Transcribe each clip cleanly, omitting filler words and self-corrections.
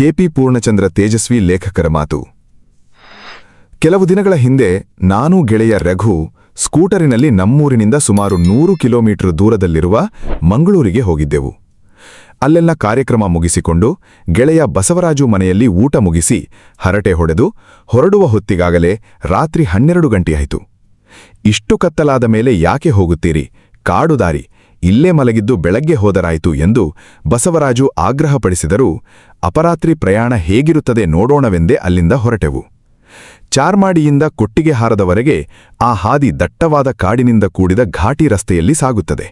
KP Purnachandra Tejasvi ಲೇಖಕರ ಮಾತು. ಕೆಲವು ದಿನಗಳ ಹಿಂದೆ ನಾನೂ ಗೆಳೆಯ ರಘು ಸ್ಕೂಟರಿನಲ್ಲಿ ನಮ್ಮೂರಿನಿಂದ ಸುಮಾರು 100 ಕಿಲೋಮೀಟರ್ ದೂರದಲ್ಲಿರುವ ಮಂಗಳೂರಿಗೆ ಹೋಗಿದ್ದೆವು. ಅಲ್ಲೆಲ್ಲ ಕಾರ್ಯಕ್ರಮ ಮುಗಿಸಿಕೊಂಡು ಗೆಳೆಯ ಬಸವರಾಜು ಮನೆಯಲ್ಲಿ ಊಟ ಮುಗಿಸಿ ಹರಟೆ ಹೊಡೆದು ಹೊರಡುವ ಹೊತ್ತಿಗಾಗಲೇ ರಾತ್ರಿ 12 ಗಂಟೆಯಾಯಿತು. ಇಷ್ಟು ಕತ್ತಲಾದ ಮೇಲೆ ಯಾಕೆ ಹೋಗುತ್ತೀರಿ, ಕಾಡು ದಾರಿ, ಇಲ್ಲೇ ಮಲಗಿದ್ದು ಬೆಳಗ್ಗೆ ಹೋದರಾಯಿತು ಎಂದು ಬಸವರಾಜು ಆಗ್ರಹಪಡಿಸಿದರೂ ಅಪರಾತ್ರಿ ಪ್ರಯಾಣ ಹೇಗಿರುತ್ತದೆ ನೋಡೋಣವೆಂದೇ ಅಲ್ಲಿಂದ ಹೊರಟೆವು. ಚಾರ್ಮಾಡಿಯಿಂದ ಕೊಟ್ಟಿಗೆಹಾರದವರೆಗೆ ಆ ಹಾದಿ ದಟ್ಟವಾದ ಕಾಡಿನಿಂದ ಕೂಡಿದ ಘಾಟಿ ರಸ್ತೆಯಲ್ಲಿ ಸಾಗುತ್ತದೆ.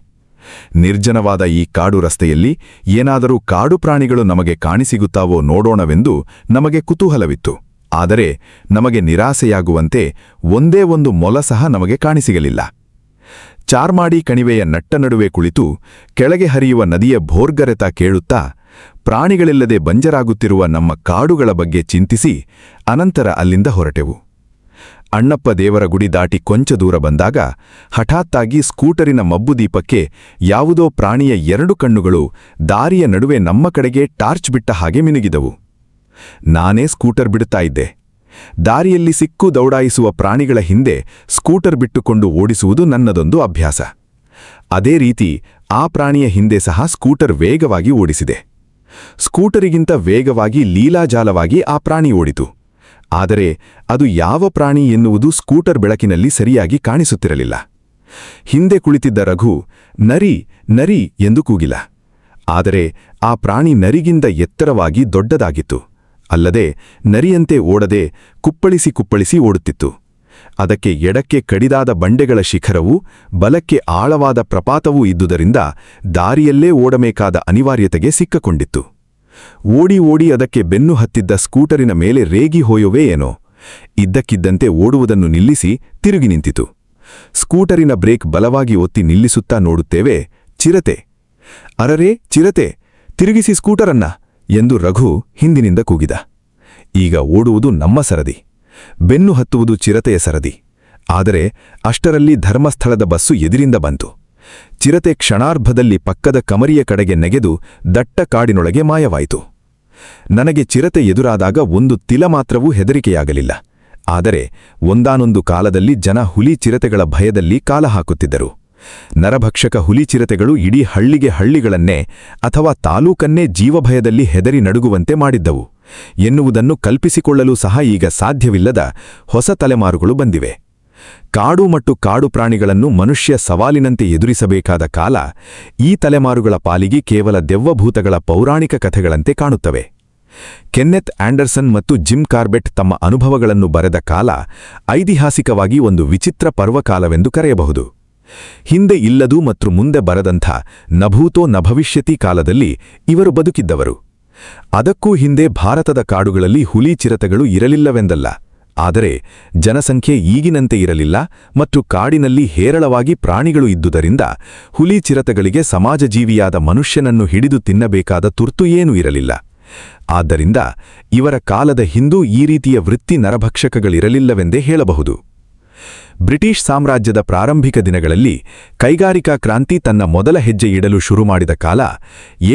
ನಿರ್ಜನವಾದ ಈ ಕಾಡು ರಸ್ತೆಯಲ್ಲಿ ಏನಾದರೂ ಕಾಡು ಪ್ರಾಣಿಗಳು ನಮಗೆ ಕಾಣಿಸಿಗುತ್ತಾವೋ ನೋಡೋಣವೆಂದು ನಮಗೆ ಕುತೂಹಲವಿತ್ತು. ಆದರೆ ನಮಗೆ ನಿರಾಸೆಯಾಗುವಂತೆ ಒಂದೇ ಒಂದು ಮೊಲ ಸಹ ನಮಗೆ ಕಾಣಿಸಿಗಲಿಲ್ಲ. ಚಾರ್ಮಾಡಿ ಕಣಿವೆಯ ನಟ್ಟ ನಡುವೆ ಕುಳಿತು ಕೆಳಗೆ ಹರಿಯುವ ನದಿಯ ಭೋರ್ಗರೆತ ಕೇಳುತ್ತಾ ಪ್ರಾಣಿಗಳಿಲ್ಲದೆ ಬಂಜರಾಗುತ್ತಿರುವ ನಮ್ಮ ಕಾಡುಗಳ ಬಗ್ಗೆ ಚಿಂತಿಸಿ ಅನಂತರ ಅಲ್ಲಿಂದ ಹೊರಟೆವು. ಅಣ್ಣಪ್ಪ ದೇವರ ಗುಡಿ ದಾಟಿ ಕೊಂಚ ದೂರ ಬಂದಾಗ ಹಠಾತ್ತಾಗಿ ಸ್ಕೂಟರಿನ ಮಬ್ಬುದೀಪಕ್ಕೆ ಯಾವುದೋ ಪ್ರಾಣಿಯ 2 ಕಣ್ಣುಗಳು ದಾರಿಯ ನಡುವೆ ನಮ್ಮ ಕಡೆಗೆ ಟಾರ್ಚ್ ಬಿಟ್ಟ ಹಾಗೆ ಮಿನುಗಿದವು. ನಾನೇ ಸ್ಕೂಟರ್ ಬಿಡುತ್ತಾ ಇದ್ದೆ. ದಾರಿಯಲ್ಲಿ ಸಿಕ್ಕು ದೌಡಾಯಿಸುವ ಪ್ರಾಣಿಗಳ ಹಿಂದೆ ಸ್ಕೂಟರ್ ಬಿಟ್ಟುಕೊಂಡು ಓಡಿಸುವುದು ನನ್ನದೊಂದು ಅಭ್ಯಾಸ. ಅದೇ ರೀತಿ ಆ ಪ್ರಾಣಿಯ ಹಿಂದೆ ಸಹ ಸ್ಕೂಟರ್ ವೇಗವಾಗಿ ಓಡಿಸಿದೆ. ಸ್ಕೂಟರಿಗಿಂತ ವೇಗವಾಗಿ ಲೀಲಾಜಾಲವಾಗಿ ಆ ಪ್ರಾಣಿ ಓಡಿತು. ಆದರೆ ಅದು ಯಾವ ಪ್ರಾಣಿ ಎನ್ನುವುದು ಸ್ಕೂಟರ್ ಬೆಳಕಿನಲ್ಲಿ ಸರಿಯಾಗಿ ಕಾಣಿಸುತ್ತಿರಲಿಲ್ಲ. ಹಿಂದೆ ಕುಳಿತಿದ್ದ ರಘು ನರಿ ನರಿ ಎಂದು ಕೂಗಿಲ. ಆದರೆ ಆ ಪ್ರಾಣಿ ನರಿಗಿಂತ ಎತ್ತರವಾಗಿ ದೊಡ್ಡದಾಗಿತ್ತು. ಅಲ್ಲದೆ ನರಿಯಂತೆ ಓಡದೆ ಕುಪ್ಪಳಿಸಿ ಓಡುತ್ತಿತ್ತು. ಅದಕ್ಕೆ ಎಡಕ್ಕೆ ಕಡಿದಾದ ಬಂಡೆಗಳ ಶಿಖರವೂ ಬಲಕ್ಕೆ ಆಳವಾದ ಪ್ರಪಾತವೂ ಇದ್ದುದರಿಂದ ದಾರಿಯಲ್ಲೇ ಓಡಬೇಕಾದ ಅನಿವಾರ್ಯತೆಗೆ ಸಿಕ್ಕಕೊಂಡಿತ್ತು. ಓಡಿ ಅದಕ್ಕೆ ಬೆನ್ನು ಹತ್ತಿದ್ದ ಸ್ಕೂಟರಿನ ಮೇಲೆ ರೇಗಿ ಹೋಯುವೇ ಏನೋ. ಇದ್ದಕ್ಕಿದ್ದಂತೆ ಓಡುವುದನ್ನು ನಿಲ್ಲಿಸಿ ತಿರುಗಿ ನಿಂತಿತು. ಸ್ಕೂಟರಿನ ಬ್ರೇಕ್ ಬಲವಾಗಿ ಒತ್ತಿ ನಿಲ್ಲಿಸುತ್ತಾ ನೋಡುತ್ತೇವೆ, ಚಿರತೆ. ಅರರೇ ಚಿರತೆ, ತಿರುಗಿಸಿ ಸ್ಕೂಟರನ್ನ ಎಂದು ರಘು ಹಿಂದಿನಿಂದ ಕೂಗಿದ. ಈಗ ಓಡುವುದು ನಮ್ಮ ಸರದಿ, ಬೆನ್ನು ಹತ್ತುವುದು ಚಿರತೆಯ ಸರದಿ. ಆದರೆ ಅಷ್ಟರಲ್ಲಿ ಧರ್ಮಸ್ಥಳದ ಬಸ್ಸು ಎದುರಿಂದ ಬಂತು. ಚಿರತೆ ಕ್ಷಣಾರ್ಭದಲ್ಲಿ ಪಕ್ಕದ ಕಮರಿಯ ಕಡೆಗೆ ನೆಗೆದು ದಟ್ಟ ಕಾಡಿನೊಳಗೆ ಮಾಯವಾಯಿತು. ನನಗೆ ಚಿರತೆ ಎದುರಾದಾಗ ಒಂದು ತಿಲ ಮಾತ್ರವೂ ಹೆದರಿಕೆಯಾಗಲಿಲ್ಲ. ಆದರೆ ಒಂದಾನೊಂದು ಕಾಲದಲ್ಲಿ ಜನ ಹುಲಿ ಚಿರತೆಗಳ ಭಯದಲ್ಲಿ ಕಾಲ ಹಾಕುತ್ತಿದ್ದರು. ನರಭಕ್ಷಕ ಹುಲಿ ಚಿರತೆಗಳು ಇಡೀ ಹಳ್ಳಿಗಳನ್ನೇ ಅಥವಾ ತಾಲೂಕನ್ನೇ ಜೀವಭಯದಲ್ಲಿ ಹೆದರಿ ನಡುಗುವಂತೆ ಮಾಡಿದ್ದವು ಎನ್ನುವುದನ್ನು ಕಲ್ಪಿಸಿಕೊಳ್ಳಲೂ ಸಹ ಈಗ ಸಾಧ್ಯವಿಲ್ಲದ ಹೊಸ ತಲೆಮಾರುಗಳು ಬಂದಿವೆ. ಕಾಡು ಮತ್ತು ಕಾಡು ಪ್ರಾಣಿಗಳನ್ನು ಮನುಷ್ಯ ಸವಾಲಿನಂತೆ ಎದುರಿಸಬೇಕಾದ ಕಾಲ ಈ ತಲೆಮಾರುಗಳ ಪಾಲಿಗೆ ಕೇವಲ ದೆವ್ವಭೂತಗಳ ಪೌರಾಣಿಕ ಕಥೆಗಳಂತೆ ಕಾಣುತ್ತವೆ. ಕೆನ್ನೆತ್ ಆಂಡರ್ಸನ್ ಮತ್ತು ಜಿಮ್ ಕಾರ್ಬೆಟ್ ತಮ್ಮ ಅನುಭವಗಳನ್ನು ಬರೆದ ಕಾಲ ಐತಿಹಾಸಿಕವಾಗಿ ಒಂದು ವಿಚಿತ್ರ ಪರ್ವಕಾಲವೆಂದು ಕರೆಯಬಹುದು. ಹಿಂದೆ ಇಲ್ಲದು ಮತ್ತು ಮುಂದೆ ಬರದಂಥ ನಭೂತೋ ನಭವಿಷ್ಯತಿ ಕಾಲದಲ್ಲಿ ಇವರು ಬದುಕಿದ್ದವರು. ಅದಕ್ಕೂ ಹಿಂದೆ ಭಾರತದ ಕಾಡುಗಳಲ್ಲಿ ಹುಲಿ ಚಿರತೆಗಳು ಇರಲಿಲ್ಲವೆಂದಲ್ಲ. ಆದರೆ ಜನಸಂಖ್ಯೆ ಈಗಿನಂತೆ ಇರಲಿಲ್ಲ ಮತ್ತು ಕಾಡಿನಲ್ಲಿ ಹೇರಳವಾಗಿ ಪ್ರಾಣಿಗಳು ಇದ್ದುದರಿಂದ ಹುಲಿ ಚಿರತೆಗಳಿಗೆ ಸಮಾಜಜೀವಿಯಾದ ಮನುಷ್ಯನನ್ನು ಹಿಡಿದು ತಿನ್ನಬೇಕಾದ ತುರ್ತು ಏನೂ ಇರಲಿಲ್ಲ. ಆದ್ದರಿಂದ ಇವರ ಕಾಲದ ಹಿಂದೂ ಈ ರೀತಿಯ ವೃತ್ತಿ ನರಭಕ್ಷಕಗಳಿರಲಿಲ್ಲವೆಂದೇ ಹೇಳಬಹುದು. ಬ್ರಿಟಿಷ್ ಸಾಮ್ರಾಜ್ಯದ ಪ್ರಾರಂಭಿಕ ದಿನಗಳಲ್ಲಿ ಕೈಗಾರಿಕಾ ಕ್ರಾಂತಿ ತನ್ನ ಮೊದಲ ಹೆಜ್ಜೆ ಇಡಲು ಶುರುಮಾಡಿದ ಕಾಲ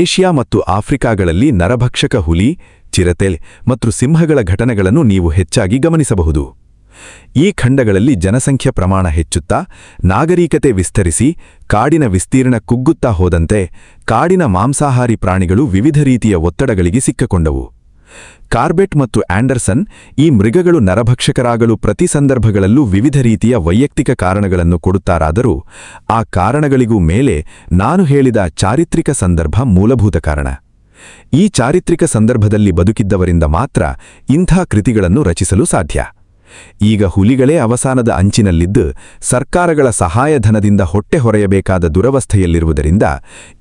ಏಷ್ಯಾ ಮತ್ತು ಆಫ್ರಿಕಾಗಳಲ್ಲಿ ನರಭಕ್ಷಕ ಹುಲಿ, ಚಿರತೆ ಮತ್ತು ಸಿಂಹಗಳ ಘಟನೆಗಳನ್ನು ನೀವು ಹೆಚ್ಚಾಗಿ ಗಮನಿಸಬಹುದು. ಈ ಖಂಡಗಳಲ್ಲಿ ಜನಸಂಖ್ಯೆ ಪ್ರಮಾಣ ಹೆಚ್ಚುತ್ತಾ ನಾಗರಿಕತೆ ವಿಸ್ತರಿಸಿ ಕಾಡಿನ ವಿಸ್ತೀರ್ಣ ಕುಗ್ಗುತ್ತಾ ಹೋದಂತೆ ಕಾಡಿನ ಮಾಂಸಾಹಾರಿ ಪ್ರಾಣಿಗಳು ವಿವಿಧ ರೀತಿಯ ಒತ್ತಡಗಳಿಗೆ ಸಿಕ್ಕಿಕೊಂಡವು. ಕಾರ್ಬೆಟ್ ಮತ್ತು ಆಂಡರ್ಸನ್ ಈ ಮೃಗಗಳು ನರಭಕ್ಷಕರಾಗಲು ಪ್ರತಿ ಸಂದರ್ಭಗಳಲ್ಲೂ ವಿವಿಧ ರೀತಿಯ ವೈಯಕ್ತಿಕ ಕಾರಣಗಳನ್ನು ಕೊಡುತ್ತಾರಾದರೂ ಆ ಕಾರಣಗಳಿಗೂ ಮೇಲೆ ನಾನು ಹೇಳಿದ ಚಾರಿತ್ರಿಕ ಸಂದರ್ಭ ಮೂಲಭೂತ ಕಾರಣ. ಈ ಚಾರಿತ್ರಿಕ ಸಂದರ್ಭದಲ್ಲಿ ಬದುಕಿದ್ದವರಿಂದ ಮಾತ್ರ ಇಂಥ ಕೃತಿಗಳನ್ನು ರಚಿಸಲು ಸಾಧ್ಯ. ಈಗ ಹುಲಿಗಳೇ ಅವಸಾನದ ಅಂಚಿನಲ್ಲಿದ್ದು ಸರ್ಕಾರಗಳ ಸಹಾಯಧನದಿಂದ ಹೊಟ್ಟೆ ಹೊರೆಯಬೇಕಾದ ದುರವಸ್ಥೆಯಲ್ಲಿರುವುದರಿಂದ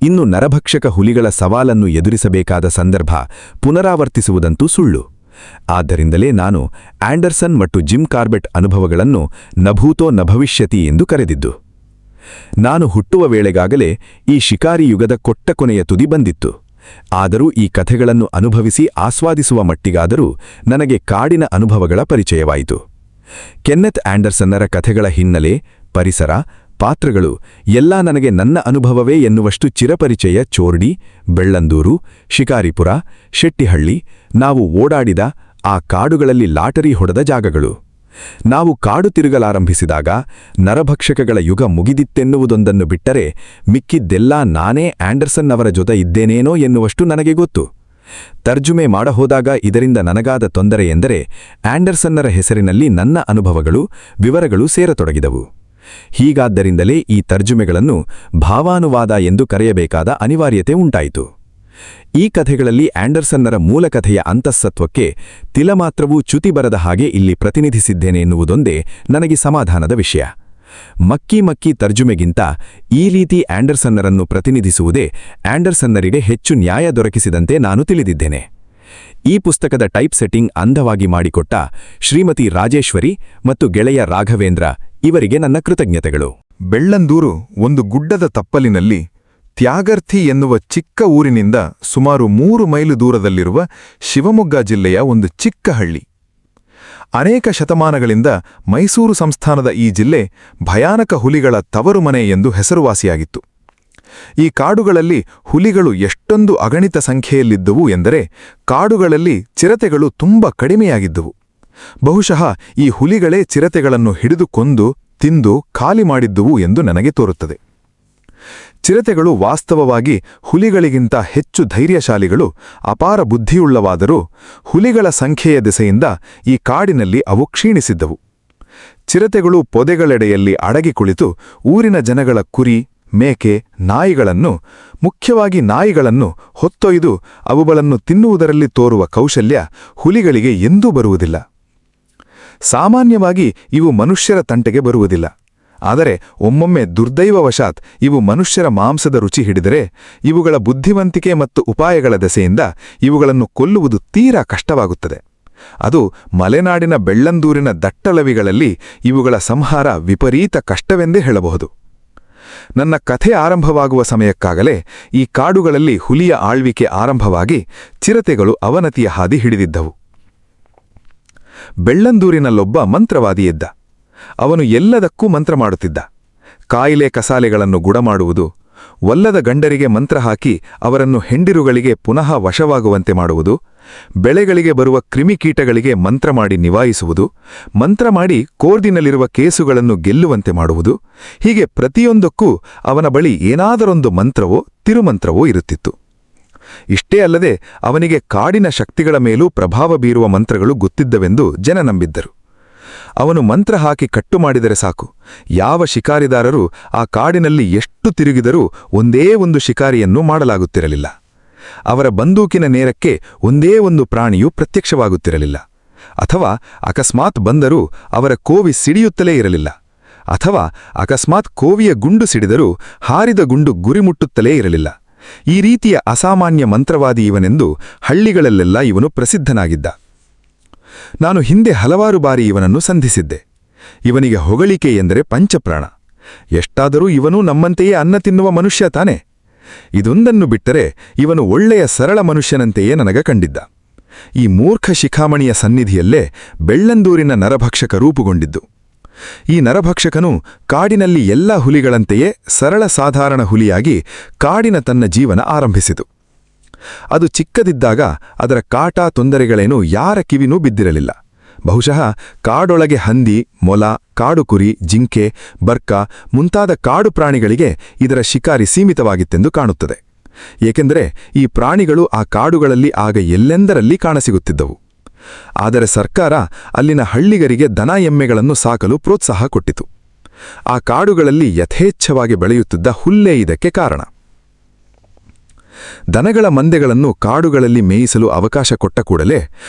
ಇನ್ನು ನರಭಕ್ಷಕ ಹುಲಿಗಳ ಸವಾಲನ್ನು ಎದುರಿಸಬೇಕಾದ ಸಂದರ್ಭ ಪುನರಾವರ್ತಿಸುವುದಂತೂ ಸುಳ್ಳು. ಆದ್ದರಿಂದಲೇ ನಾನು ಆಂಡರ್ಸನ್ ಮತ್ತು ಜಿಮ್ ಕಾರ್ಬೆಟ್ ಅನುಭವಗಳನ್ನು ನಭೂತೋ ನಭವಿಷ್ಯತಿ ಎಂದು ಕರೆದಿದ್ದು. ನಾನು ಹುಟ್ಟುವ ವೇಳೆಗಾಗಲೇ ಈ ಶಿಕಾರಿ ಯುಗದ ಕೊನೆಯ ತುದಿ ಬಂದಿತ್ತು. ಆದರೂ ಈ ಕಥೆಗಳನ್ನು ಅನುಭವಿಸಿ ಆಸ್ವಾದಿಸುವ ಮಟ್ಟಿಗಾದರೂ ನನಗೆ ಕಾಡಿನ ಅನುಭವಗಳ ಪರಿಚಯವಾಯಿತು. ಕೆನ್ನೆತ್ ಆಂಡರ್ಸನ್ನರ ಕಥೆಗಳ ಹಿನ್ನೆಲೆ, ಪರಿಸರ ಪಾತ್ರಗಳು ಎಲ್ಲ ನನಗೆ ನನ್ನ ಅನುಭವವೇ ಎನ್ನುವಷ್ಟು ಚಿರಪರಿಚಯ. ಚೋರ್ಡಿ, ಬೆಳ್ಳಂದೂರು, ಶಿಕಾರಿಪುರ, ಶೆಟ್ಟಿಹಳ್ಳಿ, ನಾವು ಓಡಾಡಿದ ಆ ಕಾಡುಗಳಲ್ಲಿ ಲಾಟರಿ ಹೊಡೆದ ಜಾಗಗಳು. ನಾವು ಕಾಡು ತಿರುಗಲಾರಂಭಿಸಿದಾಗ ನರಭಕ್ಷಕಗಳ ಯುಗ ಮುಗಿದಿತ್ತೆನ್ನುವುದೊಂದನ್ನು ಬಿಟ್ಟರೆ ಮಿಕ್ಕಿದ್ದೆಲ್ಲ ನಾನೇ ಆಂಡರ್ಸನ್ ಅವರ ಜೊತೆ ಇದ್ದೇನೇನೋ ಎನ್ನುವಷ್ಟು ನನಗೆ ಗೊತ್ತು. ತರ್ಜುಮೆ ಮಾಡಹೋದಾಗ ಇದರಿಂದ ನನಗಾದ ತೊಂದರೆ ಎಂದರೆ ಆಂಡರ್ಸನ್ನರ ಹೆಸರಿನಲ್ಲಿ ನನ್ನ ಅನುಭವಗಳು, ವಿವರಗಳು ಸೇರತೊಡಗಿದವು. ಹೀಗಾದ್ದರಿಂದಲೇ ಈ ತರ್ಜುಮೆಗಳನ್ನು ಭಾವಾನುವಾದ ಎಂದು ಕರೆಯಬೇಕಾದ ಅನಿವಾರ್ಯತೆ ಉಂಟಾಯಿತು. ಈ ಕಥೆಗಳಲ್ಲಿ ಆಂಡರ್ಸನ್ನರ ಮೂಲಕಥೆಯ ಅಂತಃಸತ್ವಕ್ಕೆ ತಿಲಮಾತ್ರವೂ ಚ್ಯುತಿ ಬರದ ಹಾಗೆ ಇಲ್ಲಿ ಪ್ರತಿನಿಧಿಸಿದ್ದೇನೆ ಎನ್ನುವುದೊಂದೇ ನನಗೆ ಸಮಾಧಾನದ ವಿಷಯ. ಮಕ್ಕಿ ತರ್ಜುಮೆಗಿಂತ ಈ ರೀತಿ ಆಂಡರ್ಸನ್ನರನ್ನು ಪ್ರತಿನಿಧಿಸುವುದೇ ಆಂಡರ್ಸನ್ನರಿಗೆ ಹೆಚ್ಚು ನ್ಯಾಯ ದೊರಕಿಸಿದಂತೆ ನಾನು ತಿಳಿದಿದ್ದೇನೆ. ಈ ಪುಸ್ತಕದ ಟೈಪ್ ಸೆಟ್ಟಿಂಗ್ ಅಂದವಾಗಿ ಮಾಡಿಕೊಟ್ಟ ಶ್ರೀಮತಿ ರಾಜೇಶ್ವರಿ ಮತ್ತು ಗೆಳೆಯ ರಾಘವೇಂದ್ರ ಇವರಿಗೆ ನನ್ನ ಕೃತಜ್ಞತೆಗಳು. ಬೆಳ್ಳಂದೂರು ಒಂದು ಗುಡ್ಡದ ತಪ್ಪಲಿನಲ್ಲಿ ತ್ಯಾಗರ್ಥಿ ಎನ್ನುವ ಚಿಕ್ಕ ಊರಿನಿಂದ ಸುಮಾರು 3 ಮೈಲು ದೂರದಲ್ಲಿರುವ ಶಿವಮೊಗ್ಗ ಜಿಲ್ಲೆಯ ಒಂದು ಚಿಕ್ಕ ಹಳ್ಳಿ. ಅನೇಕ ಶತಮಾನಗಳಿಂದ ಮೈಸೂರು ಸಂಸ್ಥಾನದ ಈ ಜಿಲ್ಲೆ ಭಯಾನಕ ಹುಲಿಗಳ ತವರುಮನೆ ಎಂದು ಹೆಸರುವಾಸಿಯಾಗಿತ್ತು. ಈ ಕಾಡುಗಳಲ್ಲಿ ಹುಲಿಗಳು ಎಷ್ಟೊಂದು ಅಗಣಿತ ಸಂಖ್ಯೆಯಲ್ಲಿದ್ದುವು ಎಂದರೆ ಕಾಡುಗಳಲ್ಲಿ ಚಿರತೆಗಳು ತುಂಬ ಕಡಿಮೆಯಾಗಿದ್ದುವು. ಬಹುಶಃ ಈ ಹುಲಿಗಳೇ ಚಿರತೆಗಳನ್ನು ಹಿಡಿದು ಕೊಂದು ತಿಂದು ಖಾಲಿ ಮಾಡಿದ್ದುವು ಎಂದು ನನಗೆ ತೋರುತ್ತದೆ. ಚಿರತೆಗಳು ವಾಸ್ತವವಾಗಿ ಹುಲಿಗಳಿಗಿಂತ ಹೆಚ್ಚು ಧೈರ್ಯಶಾಲಿಗಳು, ಅಪಾರ ಬುದ್ಧಿಯುಳ್ಳವಾದರೂ ಹುಲಿಗಳ ಸಂಖ್ಯೆಯ ದೆಸೆಯಿಂದ ಈ ಕಾಡಿನಲ್ಲಿ ಅವು ಕ್ಷೀಣಿಸಿದ್ದವು. ಚಿರತೆಗಳು ಪೊದೆಗಳೆಡೆಯಲ್ಲಿ ಅಡಗಿ ಕುಳಿತು ಊರಿನ ಜನಗಳ ಕುರಿ, ಮೇಕೆ, ನಾಯಿಗಳನ್ನು, ಮುಖ್ಯವಾಗಿ ನಾಯಿಗಳನ್ನು ಹೊತ್ತೊಯ್ದು ಅವುಗಳನ್ನು ತಿನ್ನುವುದರಲ್ಲಿ ತೋರುವ ಕೌಶಲ್ಯ ಹುಲಿಗಳಿಗೆ ಎಂದೂ ಬರುವುದಿಲ್ಲ. ಸಾಮಾನ್ಯವಾಗಿ ಇವು ಮನುಷ್ಯರ ತಂಟೆಗೆ ಬರುವುದಿಲ್ಲ. ಆದರೆ ಒಮ್ಮೊಮ್ಮೆ ದುರ್ದೈವವಶಾತ್ ಇವು ಮನುಷ್ಯರ ಮಾಂಸದ ರುಚಿ ಹಿಡಿದರೆ ಇವುಗಳ ಬುದ್ಧಿವಂತಿಕೆ ಮತ್ತು ಉಪಾಯಗಳ ದೆಸೆಯಿಂದ ಇವುಗಳನ್ನು ಕೊಲ್ಲುವುದು ತೀರಾ ಕಷ್ಟವಾಗುತ್ತದೆ. ಅದು ಮಲೆನಾಡಿನ ಬೆಳ್ಳಂದೂರಿನ ದಟ್ಟಲವಿಗಳಲ್ಲಿ ಇವುಗಳ ಸಂಹಾರ ವಿಪರೀತ ಕಷ್ಟವೆಂದೇ ಹೇಳಬಹುದು. ನನ್ನ ಕಥೆ ಆರಂಭವಾಗುವ ಸಮಯಕ್ಕಾಗಲೇ ಈ ಕಾಡುಗಳಲ್ಲಿ ಹುಲಿಯ ಆಳ್ವಿಕೆ ಆರಂಭವಾಗಿ ಚಿರತೆಗಳು ಅವನತಿಯ ಹಾದಿ ಹಿಡಿದಿದ್ದವು. ಬೆಳ್ಳಂದೂರಿನಲ್ಲೊಬ್ಬ ಮಂತ್ರವಾದಿ ಇದ್ದ. ಅವನು ಎಲ್ಲದಕ್ಕೂ ಮಂತ್ರ ಮಾಡುತ್ತಿದ್ದ. ಕಾಯಿಲೆ ಕಸಾಲೆಗಳನ್ನು ಗುಣಮಾಡುವುದು, ಒಲ್ಲದ ಗಂಡರಿಗೆ ಮಂತ್ರ ಹಾಕಿ ಅವರನ್ನು ಹೆಂಡಿರುಗಳಿಗೆ ಪುನಃ ವಶವಾಗುವಂತೆ ಮಾಡುವುದು, ಬೆಳೆಗಳಿಗೆ ಬರುವ ಕ್ರಿಮಿಕೀಟಗಳಿಗೆ ಮಂತ್ರ ಮಾಡಿ ನಿವಾಯಿಸುವುದು, ಮಂತ್ರ ಮಾಡಿ ಕೋರ್ಟಿನಲ್ಲಿರುವ ಕೇಸುಗಳನ್ನು ಗೆಲ್ಲುವಂತೆ ಮಾಡುವುದು, ಹೀಗೆ ಪ್ರತಿಯೊಂದಕ್ಕೂ ಅವನ ಬಳಿ ಏನಾದರೊಂದು ಮಂತ್ರವೋ ತಿರುಮಂತ್ರವೋ ಇರುತ್ತಿತ್ತು. ಇಷ್ಟೇ ಅಲ್ಲದೆ ಅವನಿಗೆ ಕಾಡಿನ ಶಕ್ತಿಗಳ ಮೇಲೂ ಪ್ರಭಾವ ಬೀರುವ ಮಂತ್ರಗಳು ಗೊತ್ತಿದ್ದವೆಂದು ಜನ ನಂಬಿದ್ದರು. ಅವನು ಮಂತ್ರ ಹಾಕಿ ಕಟ್ಟು ಮಾಡಿದರೆ ಸಾಕು, ಯಾವ ಶಿಕಾರಿದಾರರೂ ಆ ಕಾಡಿನಲ್ಲಿ ಎಷ್ಟು ತಿರುಗಿದರೂ ಒಂದೇ ಒಂದು ಶಿಕಾರಿಯನ್ನು ಮಾಡಲಾಗುತ್ತಿರಲಿಲ್ಲ. ಅವರ ಬಂದೂಕಿನ ನೇರಕ್ಕೆ ಒಂದೇ ಒಂದು ಪ್ರಾಣಿಯೂ ಪ್ರತ್ಯಕ್ಷವಾಗುತ್ತಿರಲಿಲ್ಲ. ಅಥವಾ ಅಕಸ್ಮಾತ್ ಬಂದರೂ ಅವರ ಕೋವಿ ಸಿಡಿಯುತ್ತಲೇ ಇರಲಿಲ್ಲ. ಅಥವಾ ಅಕಸ್ಮಾತ್ ಕೋವಿಯ ಗುಂಡು ಸಿಡಿದರೂ ಹಾರಿದ ಗುಂಡು ಗುರಿಮುಟ್ಟುತ್ತಲೇ ಇರಲಿಲ್ಲ. ಈ ರೀತಿಯ ಅಸಾಮಾನ್ಯ ಮಂತ್ರವಾದಿ ಇವನೆಂದು ಹಳ್ಳಿಗಳಲ್ಲೆಲ್ಲ ಇವನು ಪ್ರಸಿದ್ಧನಾಗಿದ್ದ. ನಾನು ಹಿಂದೆ ಹಲವಾರು ಬಾರಿ ಇವನನ್ನು ಸಂಧಿಸಿದ್ದೆ. ಇವನಿಗೆ ಹೊಗಳಿಕೆ ಎಂದರೆ ಪಂಚಪ್ರಾಣ. ಎಷ್ಟಾದರೂ ಇವನು ನಮ್ಮಂತೆಯೇ ಅನ್ನ ತಿನ್ನುವ ಮನುಷ್ಯ ತಾನೆ. ಇದೊಂದನ್ನು ಬಿಟ್ಟರೆ ಇವನು ಒಳ್ಳೆಯ ಸರಳ ಮನುಷ್ಯನಂತೆಯೇ ನನಗ ಕಂಡಿದ್ದ. ಈ ಮೂರ್ಖ ಶಿಖಾಮಣಿಯ ಸನ್ನಿಧಿಯಲ್ಲೇ ಬೆಳ್ಳಂದೂರಿನ ನರಭಕ್ಷಕ ರೂಪುಗೊಂಡಿದ್ದು. ಈ ನರಭಕ್ಷಕನು ಕಾಡಿನಲ್ಲಿ ಎಲ್ಲ ಹುಲಿಗಳಂತೆಯೇ ಸರಳ ಸಾಧಾರಣ ಹುಲಿಯಾಗಿ ಕಾಡಿನ ತನ್ನ ಜೀವನ ಆರಂಭಿಸಿತು. ಅದು ಚಿಕ್ಕದಿದ್ದಾಗ ಅದರ ಕಾಟ ತೊಂದರೆಗಳೇನೂ ಯಾರ ಕಿವಿನೂ ಬಿದ್ದಿರಲಿಲ್ಲ. ಬಹುಶಃ ಕಾಡೊಳಗೆ ಹಂದಿ, ಮೊಲ, ಕಾಡುಕುರಿ, ಜಿಂಕೆ, ಬರ್ಕ ಮುಂತಾದ ಕಾಡು ಪ್ರಾಣಿಗಳಿಗೆ ಇದರ ಶಿಕಾರಿ ಸೀಮಿತವಾಗಿತ್ತೆಂದು ಕಾಣುತ್ತದೆ. ಏಕೆಂದರೆ ಈ ಪ್ರಾಣಿಗಳು ಆ ಕಾಡುಗಳಲ್ಲಿ ಆಗ ಎಲ್ಲೆಂದರಲ್ಲಿ ಕಾಣಸಿಗುತ್ತಿದ್ದವು. ಆದರೆ ಸರ್ಕಾರ ಅಲ್ಲಿನ ಹಳ್ಳಿಗರಿಗೆ ದನ ಎಮ್ಮೆಗಳನ್ನು ಸಾಕಲು ಪ್ರೋತ್ಸಾಹ ಕೊಟ್ಟಿತು. ಆ ಕಾಡುಗಳಲ್ಲಿ ಯಥೇಚ್ಛವಾಗಿ ಬೆಳೆಯುತ್ತಿದ್ದ ಹುಲ್ಲೇ ಇದಕ್ಕೆ ಕಾರಣ. ದನಗಳ ಮಂದೆಗಳನ್ನು ಕಾಡುಗಳಲ್ಲಿ ಮೇಯಿಸಲು ಅವಕಾಶ ಕೊಟ್ಟ ಕೂಡಲೇ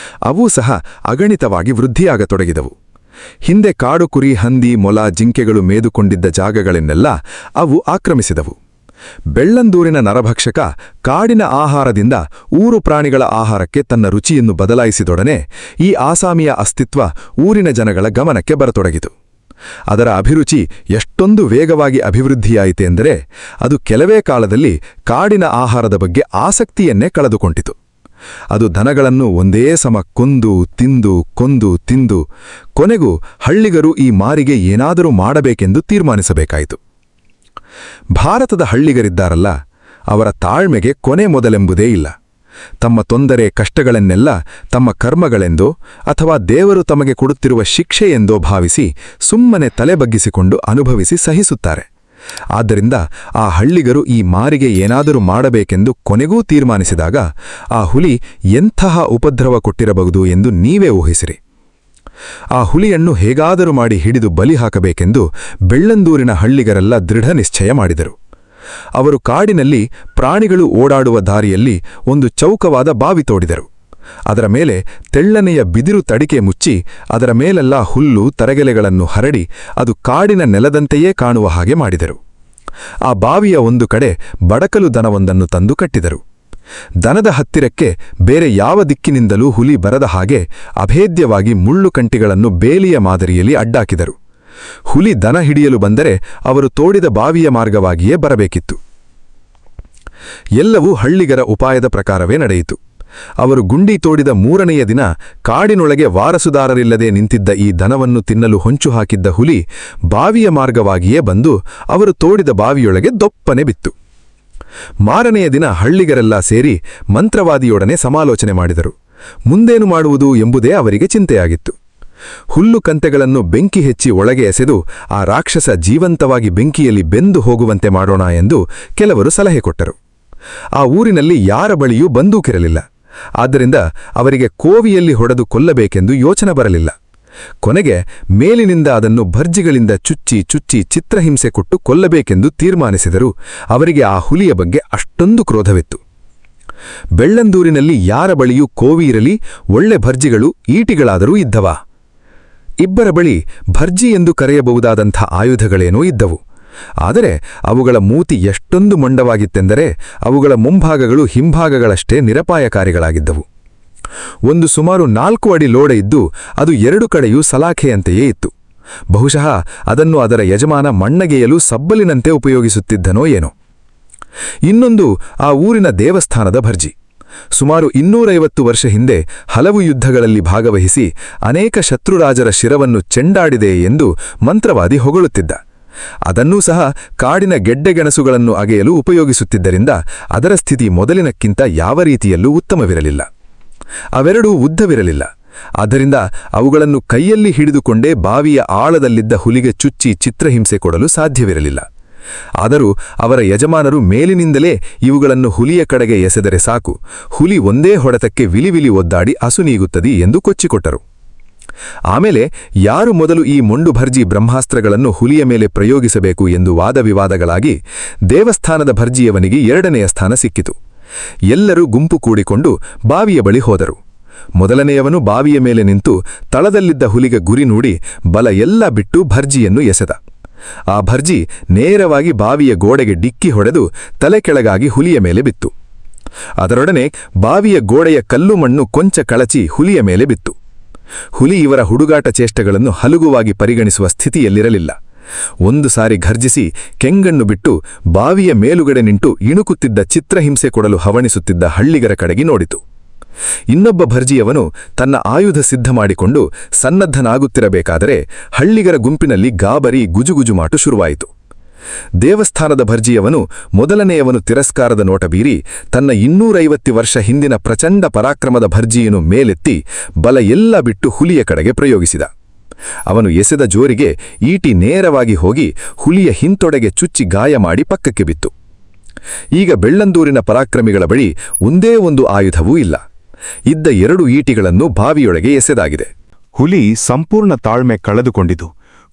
ಅವೂ ಸಹ ಅಗಣಿತವಾಗಿ ವೃದ್ಧಿಯಾಗತೊಡಗಿದವು. ಹಿಂದೆ ಕಾಡು ಕುರಿ, ಹಂದಿ, ಮೊಲ, ಜಿಂಕೆಗಳು ಮೇದುಕೊಂಡಿದ್ದ ಜಾಗಗಳನ್ನೆಲ್ಲ ಅವು ಆಕ್ರಮಿಸಿದವು. ಬೆಳ್ಳಂದೂರಿನ ನರಭಕ್ಷಕ ಕಾಡಿನ ಆಹಾರದಿಂದ ಊರು ಪ್ರಾಣಿಗಳ ಆಹಾರಕ್ಕೆ ತನ್ನ ರುಚಿಯನ್ನು ಬದಲಾಯಿಸಿದೊಡನೆ ಈ ಆಸಾಮಿಯ ಅಸ್ತಿತ್ವ ಊರಿನ ಜನಗಳ ಗಮನಕ್ಕೆ ಬರತೊಡಗಿತು. ಅದರ ಅಭಿರುಚಿ ಎಷ್ಟೊಂದು ವೇಗವಾಗಿ ಅಭಿವೃದ್ಧಿಯಾಯಿತೆಂದರೆ ಅದು ಕೆಲವೇ ಕಾಲದಲ್ಲಿ ಕಾಡಿನ ಆಹಾರದ ಬಗ್ಗೆ ಆಸಕ್ತಿಯನ್ನೇ ಕಳೆದುಕೊಂಡಿತು. ಅದು ದನಗಳನ್ನು ಒಂದೇ ಸಮ ಕೊಂದು ತಿಂದು ಕೊನೆಗೂ ಹಳ್ಳಿಗರು ಈ ಮಾರಿಗೆ ಏನಾದರೂ ಮಾಡಬೇಕೆಂದು ತೀರ್ಮಾನಿಸಬೇಕಾಯಿತು. ಭಾರತದ ಹಳ್ಳಿಗರಿದ್ದಾರಲ್ಲ, ಅವರ ತಾಳ್ಮೆಗೆ ಕೊನೆ ಮೊದಲೆಂಬುದೇ ಇಲ್ಲ. ತಮ್ಮ ತೊಂದರೆ ಕಷ್ಟಗಳನ್ನೆಲ್ಲ ತಮ್ಮ ಕರ್ಮಗಳೆಂದೋ ಅಥವಾ ದೇವರು ತಮಗೆ ಕೊಡುತ್ತಿರುವ ಶಿಕ್ಷೆಯೆಂದೋ ಭಾವಿಸಿ ಸುಮ್ಮನೆ ತಲೆ ಬಗ್ಗಿಸಿಕೊಂಡು ಅನುಭವಿಸಿ ಸಹಿಸುತ್ತಾರೆ. ಆದ್ದರಿಂದ ಆ ಹಳ್ಳಿಗರು ಈ ಮಾರಿಗೆ ಏನಾದರೂ ಮಾಡಬೇಕೆಂದು ಕೊನೆಗೂ ತೀರ್ಮಾನಿಸಿದಾಗ ಆ ಹುಲಿ ಎಂತಹ ಉಪದ್ರವ ಕೊಟ್ಟಿರಬಹುದು ಎಂದು ನೀವೇ ಊಹಿಸಿರಿ. ಆ ಹುಲಿಯನ್ನು ಹೇಗಾದರೂ ಮಾಡಿ ಹಿಡಿದು ಬಲಿ ಹಾಕಬೇಕೆಂದು ಬೆಳ್ಳಂದೂರಿನ ಹಳ್ಳಿಗರೆಲ್ಲ ದೃಢ ನಿಶ್ಚಯ ಮಾಡಿದರು. ಅವರು ಕಾಡಿನಲ್ಲಿ ಪ್ರಾಣಿಗಳು ಓಡಾಡುವ ದಾರಿಯಲ್ಲಿ ಒಂದು ಚೌಕವಾದ ಬಾವಿ ತೋಡಿದರು. ಅದರ ಮೇಲೆ ತೆಳ್ಳನೆಯ ಬಿದಿರು ತಡಿಕೆ ಮುಚ್ಚಿ ಅದರ ಮೇಲೆಲ್ಲ ಹುಲ್ಲು ತರಗೆಲೆಗಳನ್ನು ಹರಡಿ ಅದು ಕಾಡಿನ ನೆಲದಂತೆಯೇ ಕಾಣುವ ಹಾಗೆ ಮಾಡಿದರು. ಆ ಬಾವಿಯ ಒಂದು ಕಡೆ ಬಡಕಲು ದನವೊಂದನ್ನು ತಂದು ಕಟ್ಟಿದರು. ದನದ ಹತ್ತಿರಕ್ಕೆ ಬೇರೆ ಯಾವ ದಿಕ್ಕಿನಿಂದಲೂ ಹುಲಿ ಬರದ ಹಾಗೆ ಅಭೇದ್ಯವಾಗಿ ಮುಳ್ಳು ಕಂಟಿಗಳನ್ನು ಬೇಲಿಯ ಮಾದರಿಯಲ್ಲಿ ಅಡ್ಡಾಕಿದರು. ಹುಲಿ ದನ ಹಿಡಿಯಲು ಬಂದರೆ ಅವರು ತೋಡಿದ ಬಾವಿಯ ಮಾರ್ಗವಾಗಿಯೇ ಬರಬೇಕಿತ್ತು. ಎಲ್ಲವೂ ಹಳ್ಳಿಗರ ಉಪಾಯದ ಪ್ರಕಾರವೇ ನಡೆಯಿತು. ಅವರು ಗುಂಡಿ ತೋಡಿದ 3ನೆಯ ದಿನ ಕಾಡಿನೊಳಗೆ ವಾರಸುದಾರರಿಲ್ಲದೆ ನಿಂತಿದ್ದ ಈ ದನವನ್ನು ತಿನ್ನಲು ಹೊಂಚು ಹಾಕಿದ್ದ ಹುಲಿ ಬಾವಿಯ ಮಾರ್ಗವಾಗಿಯೇ ಬಂದು ಅವರು ತೋಡಿದ ಬಾವಿಯೊಳಗೆ ದೊಪ್ಪನೆ ಬಿತ್ತು. ಮಾರನೆಯ ದಿನ ಹಳ್ಳಿಗರೆಲ್ಲ ಸೇರಿ ಮಂತ್ರವಾದಿಯೊಡನೆ ಸಮಾಲೋಚನೆ ಮಾಡಿದರು. ಮುಂದೇನು ಮಾಡುವುದು ಎಂಬುದೇ ಅವರಿಗೆ ಚಿಂತೆಯಾಗಿತ್ತು. ಹುಲ್ಲು ಕಂತೆಗಳನ್ನು ಬೆಂಕಿ ಹೆಚ್ಚಿ ಒಳಗೆ ಎಸೆದು ಆ ರಾಕ್ಷಸ ಜೀವಂತವಾಗಿ ಬೆಂಕಿಯಲ್ಲಿ ಬೆಂದು ಹೋಗುವಂತೆ ಮಾಡೋಣ ಎಂದು ಕೆಲವರು ಸಲಹೆ ಕೊಟ್ಟರು. ಆ ಊರಿನಲ್ಲಿ ಯಾರ ಬಳಿಯೂ ಬಂದೂಕಿರಲಿಲ್ಲ. ಆದ್ದರಿಂದ ಅವರಿಗೆ ಕೋವಿಯಲ್ಲಿ ಹೊಡೆದು ಕೊಲ್ಲಬೇಕೆಂದು ಯೋಚನೆ ಬರಲಿಲ್ಲ. ಕೊನೆಗೆ ಮೇಲಿನಿಂದ ಅದನ್ನು ಭರ್ಜಿಗಳಿಂದ ಚುಚ್ಚಿ ಚುಚ್ಚಿ ಚಿತ್ರಹಿಂಸೆ ಕೊಟ್ಟು ಕೊಲ್ಲಬೇಕೆಂದು ತೀರ್ಮಾನಿಸಿದರು. ಅವರಿಗೆ ಆ ಹುಲಿಯ ಬಗ್ಗೆ ಅಷ್ಟೊಂದು ಕ್ರೋಧವಿತ್ತು. ಬೆಳ್ಳಂದೂರಿನಲ್ಲಿ ಯಾರ ಬಳಿಯೂ ಕೋವಿ ಇರಲಿ, ಒಳ್ಳೆ ಭರ್ಜಿಗಳು ಈಟಿಗಳಾದರೂ ಇದ್ದವಾ? ಇಬ್ಬರ ಬಳಿ ಭರ್ಜಿ ಎಂದು ಕರೆಯಬಹುದಾದಂಥ ಆಯುಧಗಳೇನೋ ಇದ್ದವು. ಆದರೆ ಅವುಗಳ ಮೂತಿ ಎಷ್ಟೊಂದು ಮೊಂಡವಾಗಿತ್ತೆಂದರೆ ಅವುಗಳ ಮುಂಭಾಗಗಳು ಹಿಂಭಾಗಗಳಷ್ಟೇ ನಿರಪಾಯಕಾರಿಗಳಾಗಿದ್ದವು. ಒಂದು ಸುಮಾರು 4 ಅಡಿ ಲೋಡ ಇದ್ದು ಅದು 2 ಕಡೆಯೂ ಸಲಾಖೆಯಂತೆಯೇ ಇತ್ತು. ಬಹುಶಃ ಅದನ್ನು ಅದರ ಯಜಮಾನ ಮಣ್ಣಗೆಯಲು ಸಬ್ಬಲಿನಂತೆ ಉಪಯೋಗಿಸುತ್ತಿದ್ದನೋ ಏನೋ. ಇನ್ನೊಂದು ಆ ಊರಿನ ದೇವಸ್ಥಾನದ ಭರ್ಜಿ. ಸುಮಾರು 250 ವರ್ಷ ಹಿಂದೆ ಹಲವು ಯುದ್ಧಗಳಲ್ಲಿ ಭಾಗವಹಿಸಿ ಅನೇಕ ಶತ್ರುರಾಜರ ಶಿರವನ್ನು ಚೆಂಡಾಡಿದೆ ಎಂದು ಮಂತ್ರವಾದಿ ಹೊಗಳುತ್ತಿದ್ದ. ಅದನ್ನೂ ಸಹ ಕಾಡಿನ ಗೆಡ್ಡೆಗೆಣಸುಗಳನ್ನು ಅಗೆಯಲು ಉಪಯೋಗಿಸುತ್ತಿದ್ದರಿಂದ ಅದರ ಸ್ಥಿತಿ ಮೊದಲಿನಕ್ಕಿಂತ ಯಾವ ರೀತಿಯಲ್ಲೂ ಉತ್ತಮವಿರಲಿಲ್ಲ. ಅವೆರಡೂ ಉದ್ದವಿರಲಿಲ್ಲ. ಆದ್ದರಿಂದ ಅವುಗಳನ್ನು ಕೈಯಲ್ಲಿ ಹಿಡಿದುಕೊಂಡೇ ಬಾವಿಯ ಆಳದಲ್ಲಿದ್ದ ಹುಲಿಗೆ ಚುಚ್ಚಿ ಚಿತ್ರಹಿಂಸೆ ಕೊಡಲು ಸಾಧ್ಯವಿರಲಿಲ್ಲ. ಆದರೂ ಅವರ ಯಜಮಾನರು ಮೇಲಿನಿಂದಲೇ ಇವುಗಳನ್ನು ಹುಲಿಯ ಕಡೆಗೆ ಎಸೆದರೆ ಸಾಕು, ಹುಲಿ ಒಂದೇ ಹೊಡೆತಕ್ಕೆ ವಿಲಿವಿಲಿ ಒದ್ದಾಡಿ ಅಸುನೀಗುತ್ತದೆ ಎಂದು ಕೊಚ್ಚಿಕೊಟ್ಟರು. ಆಮೇಲೆ ಯಾರು ಮೊದಲು ಈ ಮೊಂಡು ಭರ್ಜಿ ಬ್ರಹ್ಮಾಸ್ತ್ರಗಳನ್ನು ಹುಲಿಯ ಮೇಲೆ ಪ್ರಯೋಗಿಸಬೇಕು ಎಂದು ವಾದವಿವಾದಗಳಾಗಿ ದೇವಸ್ಥಾನದ ಭರ್ಜಿಯವನಿಗೆ 2ನೆಯ ಸ್ಥಾನ ಸಿಕ್ಕಿತು. ಎಲ್ಲರೂ ಗುಂಪು ಕೂಡಿಕೊಂಡು ಬಾವಿಯ ಬಳಿ ಹೋದರು. ಮೊದಲನೆಯವನು ಬಾವಿಯ ಮೇಲೆ ನಿಂತು ತಳದಲ್ಲಿದ್ದ ಹುಲಿಗೆ ಗುರಿ ನೋಡಿ ಬಲ ಎಲ್ಲ ಬಿಟ್ಟು ಭರ್ಜಿಯನ್ನು ಎಸೆದ. ಆ ಭರ್ಜಿ ನೇರವಾಗಿ ಬಾವಿಯ ಗೋಡೆಗೆ ಡಿಕ್ಕಿ ಹೊಡೆದು ತಲೆ ಕೆಳಗಾಗಿ ಹುಲಿಯ ಮೇಲೆ ಬಿತ್ತು. ಅದರೊಡನೆ ಬಾವಿಯ ಗೋಡೆಯ ಕಲ್ಲು ಮಣ್ಣು ಕೊಂಚ ಕಳಚಿ ಹುಲಿಯ ಮೇಲೆ ಬಿತ್ತು. ಹುಲಿ ಇವರ ಹುಡುಗಾಟ ಚೇಷ್ಟೆಗಳನ್ನು ಹಲುಗುವಾಗಿ ಪರಿಗಣಿಸುವ ಸ್ಥಿತಿಯಲ್ಲಿರಲಿಲ್ಲ. ಒಂದು ಸಾರಿ ಘರ್ಜಿಸಿ ಕೆಂಗಣ್ಣು ಬಿಟ್ಟು ಬಾವಿಯ ಮೇಲುಗಡೆ ನಿಂತು ಇಣುಕುತ್ತಿದ್ದ ಚಿತ್ರಹಿಂಸೆ ಕೊಡಲು ಹವಣಿಸುತ್ತಿದ್ದ ಹಳ್ಳಿಗರ ಕಡೆಗೆ ನೋಡಿತು. ಇನ್ನೊಬ್ಬ ಭರ್ಜಿಯವನು ತನ್ನ ಆಯುಧ ಸಿದ್ಧ ಮಾಡಿಕೊಂಡು ಸನ್ನದ್ಧನಾಗುತ್ತಿರಬೇಕಾದರೆ ಹಳ್ಳಿಗರ ಗುಂಪಿನಲ್ಲಿ ಗಾಬರಿ ಗುಜುಗುಜುಮಾಟು ಶುರುವಾಯಿತು. ದೇವಸ್ಥಾನದ ಭರ್ಜಿಯವನು ಮೊದಲನೆಯವನು ತಿರಸ್ಕಾರದ ನೋಟ ಬೀರಿ ತನ್ನ 250 ವರ್ಷ ಹಿಂದಿನ ಪ್ರಚಂಡ ಪರಾಕ್ರಮದ ಭರ್ಜಿಯನ್ನು ಮೇಲೆತ್ತಿ ಬಲ ಎಲ್ಲ ಬಿಟ್ಟು ಹುಲಿಯ ಕಡೆಗೆ ಪ್ರಯೋಗಿಸಿದ. ಅವನು ಎಸೆದ ಜೋರಿಗೆ ಈಟಿ ನೇರವಾಗಿ ಹೋಗಿ ಹುಲಿಯ ಹಿಂತೊಡೆಗೆ ಚುಚ್ಚಿ ಗಾಯ ಮಾಡಿ ಪಕ್ಕಕ್ಕೆ ಬಿತ್ತು. ಈಗ ಬೆಳ್ಳಂದೂರಿನ ಪರಾಕ್ರಮಿಗಳ ಬಳಿ ಒಂದೇ ಒಂದು ಆಯುಧವೂ ಇಲ್ಲ. ಇದ್ದ 2 ಈಟಿಗಳನ್ನು ಬಾವಿಯೊಳಗೆ ಎಸೆದಾಗಿದೆ. ಹುಲಿ ಸಂಪೂರ್ಣ ತಾಳ್ಮೆ ಕಳೆದುಕೊಂಡಿತು.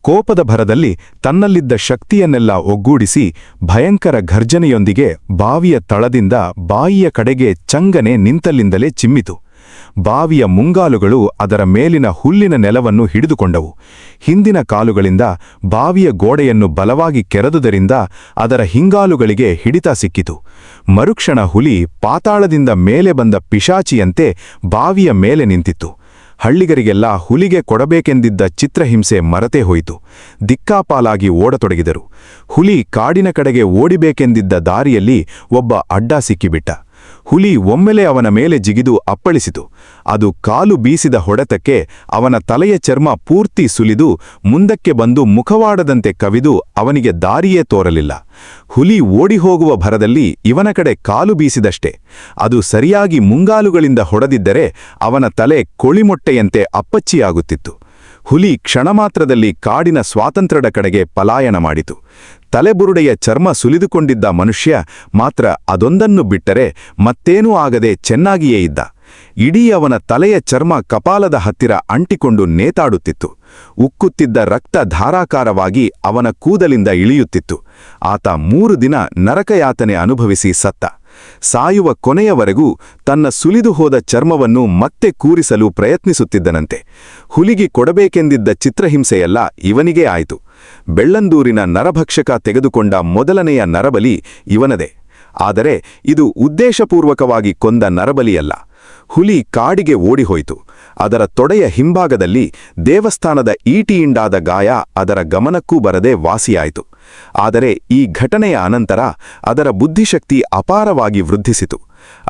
ಕೋಪದ ಭರದಲ್ಲಿ ತನ್ನಲ್ಲಿದ್ದ ಶಕ್ತಿಯನ್ನೆಲ್ಲ ಒಗ್ಗೂಡಿಸಿ ಭಯಂಕರ ಘರ್ಜನೆಯೊಂದಿಗೆ ಬಾವಿಯ ತಳದಿಂದ ಬಾಯಿಯ ಕಡೆಗೆ ಚಂಗನೆ ನಿಂತಲ್ಲಿಂದಲೇ ಚಿಮ್ಮಿತು. ಬಾವಿಯ ಮುಂಗಾಲುಗಳು ಅದರ ಮೇಲಿನ ಹುಲ್ಲಿನ ನೆಲವನ್ನು ಹಿಡಿದುಕೊಂಡವು. ಹಿಂದಿನ ಕಾಲುಗಳಿಂದ ಬಾವಿಯ ಗೋಡೆಯನ್ನು ಬಲವಾಗಿ ಕೆರೆದುದರಿಂದ ಅದರ ಹಿಂಗಾಲುಗಳಿಗೆ ಹಿಡಿತ ಸಿಕ್ಕಿತು. ಮರುಕ್ಷಣ ಹುಲಿ ಪಾತಾಳದಿಂದ ಮೇಲೆ ಬಂದ ಪಿಶಾಚಿಯಂತೆ ಬಾವಿಯ ಮೇಲೆ ನಿಂತಿತ್ತು. ಹಳ್ಳಿಗರಿಗೆಲ್ಲ ಹುಲಿಗೆ ಕೊಡಬೇಕೆಂದಿದ್ದ ಚಿತ್ರಹಿಂಸೆ ಮರತೇ ಹೋಯಿತು. ದಿಕ್ಕಾಪಾಲಾಗಿ ಓಡತೊಡಗಿದರು. ಹುಲಿ ಕಾಡಿನ ಕಡೆಗೆ ಓಡಿಬೇಕೆಂದಿದ್ದ ದಾರಿಯಲ್ಲಿ ಒಬ್ಬ ಅಡ್ಡ ಸಿಕ್ಕಿಬಿಟ್ಟ. ಹುಲಿ ಒಮ್ಮೆಲೆ ಅವನ ಮೇಲೆ ಜಿಗಿದು ಅಪ್ಪಳಿಸಿತು. ಅದು ಕಾಲು ಬೀಸಿದ ಹೊಡೆತಕ್ಕೆ ಅವನ ತಲೆಯ ಚರ್ಮ ಪೂರ್ತಿ ಸುಲಿದು ಮುಂದಕ್ಕೆ ಬಂದು ಮುಖವಾಡದಂತೆ ಕವಿದು ಅವನಿಗೆ ದಾರಿಯೇ ತೋರಲಿಲ್ಲ. ಹುಲಿ ಓಡಿಹೋಗುವ ಭರದಲ್ಲಿ ಇವನ ಕಡೆ ಕಾಲು ಬೀಸಿದಷ್ಟೇ. ಅದು ಸರಿಯಾಗಿ ಮುಂಗಾಲುಗಳಿಂದ ಹೊಡೆದಿದ್ದರೆ ಅವನ ತಲೆ ಕೋಳಿಮೊಟ್ಟೆಯಂತೆ ಅಪ್ಪಚ್ಚಿಯಾಗುತ್ತಿತ್ತು. ಹುಲಿ ಕ್ಷಣಮಾತ್ರದಲ್ಲಿ ಕಾಡಿನ ಸ್ವಾತಂತ್ರ್ಯದ ಕಡೆಗೆ ಪಲಾಯನ ಮಾಡಿತು. ತಲೆಬುರುಡೆಯ ಚರ್ಮ ಸುಲಿದುಕೊಂಡಿದ್ದ ಮನುಷ್ಯ ಮಾತ್ರ ಅದೊಂದನ್ನು ಬಿಟ್ಟರೆ ಮತ್ತೇನೂ ಆಗದೆ ಚೆನ್ನಾಗಿಯೇ ಇದ್ದ. ಇಡೀ ಅವನ ತಲೆಯ ಚರ್ಮ ಕಪಾಲದ ಹತ್ತಿರ ಅಂಟಿಕೊಂಡು ನೇತಾಡುತ್ತಿತ್ತು. ಉಕ್ಕುತ್ತಿದ್ದ ರಕ್ತ ಧಾರಾಕಾರವಾಗಿ ಅವನ ಕೂದಲಿಂದ ಇಳಿಯುತ್ತಿತ್ತು. ಆತ 3 ದಿನ ನರಕಯಾತನೆ ಅನುಭವಿಸಿ ಸತ್ತ. ಸಾಯುವ ಕೊನೆಯವರೆಗೂ ತನ್ನ ಸುಲಿದು ಹೋದ ಚರ್ಮವನ್ನು ಮತ್ತೆ ಕೂರಿಸಲು ಪ್ರಯತ್ನಿಸುತ್ತಿದ್ದನಂತೆ. ಹುಲಿಗೆ ಕೊಡಬೇಕೆಂದಿದ್ದ ಚಿತ್ರಹಿಂಸೆಯಲ್ಲ ಇವನಿಗೇ ಆಯಿತು. ಬೆಳ್ಳಂದೂರಿನ ನರಭಕ್ಷಕ ತೆಗೆದುಕೊಂಡ ಮೊದಲನೆಯ ನರಬಲಿ ಇವನದೇ. ಆದರೆ ಇದು ಉದ್ದೇಶಪೂರ್ವಕವಾಗಿ ಕೊಂದ ನರಬಲಿಯಲ್ಲ. ಹುಲಿ ಕಾಡಿಗೆ ಓಡಿಹೋಯಿತು. ಅದರ ತೊಡೆಯ ಹಿಂಭಾಗದಲ್ಲಿ ದೇವಸ್ಥಾನದ ಈಟಿಯಿಂದಾದ ಗಾಯ ಅದರ ಗಮನಕ್ಕೂ ಬರದೆ ವಾಸಿಯಾಯಿತು. ಆದರೆ ಈ ಘಟನೆಯ ಅನಂತರ ಅದರ ಬುದ್ಧಿಶಕ್ತಿ ಅಪಾರವಾಗಿ ವೃದ್ಧಿಸಿತು.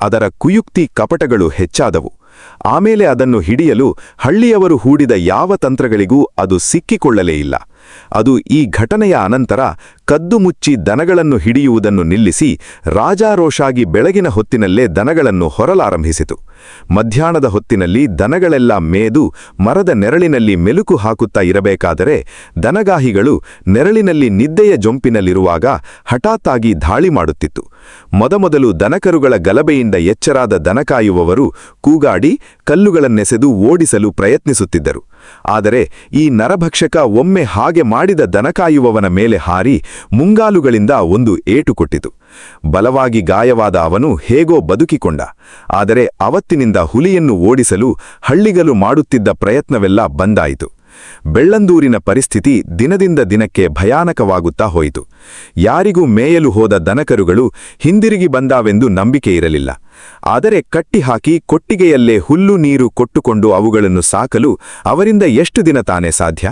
ಅದರ ಕುಯುಕ್ತಿ ಕಪಟಗಳು ಹೆಚ್ಚಾದವು. ಆಮೇಲೆ ಅದನ್ನು ಹಿಡಿಯಲು ಹಳ್ಳಿಯವರು ಹೂಡಿದ ಯಾವ ತಂತ್ರಗಳಿಗೂ ಅದು ಸಿಕ್ಕಿಕೊಳ್ಳಲೇ ಇಲ್ಲ. ಅದು ಈ ಘಟನೆಯ ಅನಂತರ ಕದ್ದು ಮುಚ್ಚಿ ದನಗಳನ್ನು ಹಿಡಿಯುವುದನ್ನು ನಿಲ್ಲಿಸಿ ರಾಜಾರೋಷಾಗಿ ಬೆಳಗಿನ ಹೊತ್ತಿನಲ್ಲೇ ದನಗಳನ್ನು ಹೊರಲಾರಂಭಿಸಿತು. ಮಧ್ಯಾಹ್ನದ ಹೊತ್ತಿನಲ್ಲಿ ದನಗಳೆಲ್ಲ ಮೇದು ಮರದ ನೆರಳಿನಲ್ಲಿ ಮೆಲುಕು ಹಾಕುತ್ತಾ ಇರಬೇಕಾದರೆ ದನಗಾಹಿಗಳು ನೆರಳಿನಲ್ಲಿ ನಿದ್ದೆಯ ಜೊಂಪಿನಲ್ಲಿರುವಾಗ ಹಠಾತ್ತಾಗಿ ದಾಳಿ ಮಾಡುತ್ತಿತ್ತು. ಮೊದಮೊದಲು ದನಕರುಗಳ ಗಲಭೆಯಿಂದ ಎಚ್ಚರಾದ ದನಕಾಯುವವರು ಕೂಗಾಡಿ ಕಲ್ಲುಗಳನ್ನೆಸೆದು ಓಡಿಸಲು ಪ್ರಯತ್ನಿಸುತ್ತಿದ್ದರು. ಆದರೆ ಈ ನರಭಕ್ಷಕ ಒಮ್ಮೆ ಹಾಗೆ ಮಾಡಿದ ದನಕಾಯುವವನ ಮೇಲೆ ಹಾರಿ ಮುಂಗಾಲುಗಳಿಂದ ಒಂದು ಏಟು ಕೊಟ್ಟಿತು. ಬಲವಾಗಿ ಗಾಯವಾದ ಅವನು ಹೇಗೋ ಬದುಕಿಕೊಂಡ. ಆದರೆ ಅವತ್ತಿನಿಂದ ಹುಲಿಯನ್ನು ಓಡಿಸಲು ಹಳ್ಳಿಗರು ಮಾಡುತ್ತಿದ್ದ ಪ್ರಯತ್ನವೆಲ್ಲ ಬಂದಾಯಿತು. ಬೆಳ್ಳಂದೂರಿನ ಪರಿಸ್ಥಿತಿ ದಿನದಿಂದ ದಿನಕ್ಕೆ ಭಯಾನಕವಾಗುತ್ತಾ ಹೋಯಿತು. ಯಾರಿಗೂ ಮೇಯಲು ಹೋದ ದನಕರುಗಳು ಹಿಂದಿರುಗಿ ಬಂದಾವೆಂದು ನಂಬಿಕೆ ಇರಲಿಲ್ಲ. ಆದರೆ ಕಟ್ಟಿಹಾಕಿ ಕೊಟ್ಟಿಗೆಯಲ್ಲೇ ಹುಲ್ಲು ನೀರು ಕೊಟ್ಟುಕೊಂಡು ಅವುಗಳನ್ನು ಸಾಕಲು ಅವರಿಂದ ಎಷ್ಟು ದಿನ ತಾನೇ ಸಾಧ್ಯ?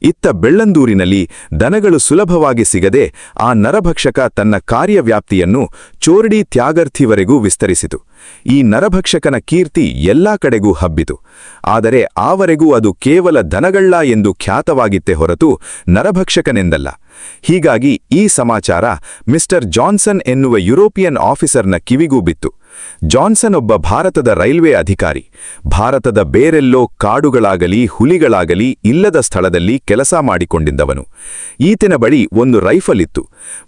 ಇತ್ತ ಬೆಳ್ಳಂದೂರಿನಲ್ಲಿ ದನಗಳು ಸುಲಭವಾಗಿ ಸಿಗದೆ ಆ ನರಭಕ್ಷಕ ತನ್ನ ಕಾರ್ಯವ್ಯಾಪ್ತಿಯನ್ನು ಚೋರಡಿ ತ್ಯಾಗರ್ಥಿವರೆಗೂ ವಿಸ್ತರಿಸಿತು. ಈ ನರಭಕ್ಷಕನ ಕೀರ್ತಿ ಎಲ್ಲಾ ಕಡೆಗೂ ಹಬ್ಬಿತು. ಆದರೆ ಆವರೆಗೂ ಅದು ಕೇವಲ ದನಗಳ್ಳ ಎಂದು ಖ್ಯಾತವಾಗಿತ್ತೇ ಹೊರತು ನರಭಕ್ಷಕನೆಂದಲ್ಲ. ಹೀಗಾಗಿ ಈ ಸಮಾಚಾರ ಮಿಸ್ಟರ್ ಜಾನ್ಸನ್ ಎನ್ನುವ ಯುರೋಪಿಯನ್ ಆಫೀಸರ್ನ ಕಿವಿಗೂ ಬಿತ್ತು. ಜಾನ್ಸನ್ ಒಬ್ಬ ಭಾರತದ ರೈಲ್ವೆ ಅಧಿಕಾರಿ. ಭಾರತದ ಬೇರೆಲ್ಲೋ ಕಾಡುಗಳಾಗಲಿ ಹುಲಿಗಳಾಗಲಿ ಇಲ್ಲದ ಸ್ಥಳದಲ್ಲಿ ಕೆಲಸ ಮಾಡಿಕೊಂಡಿದ್ದವನು. ಈತನ ಬಳಿ ಒಂದು ರೈಫಲ್ ಇತ್ತು.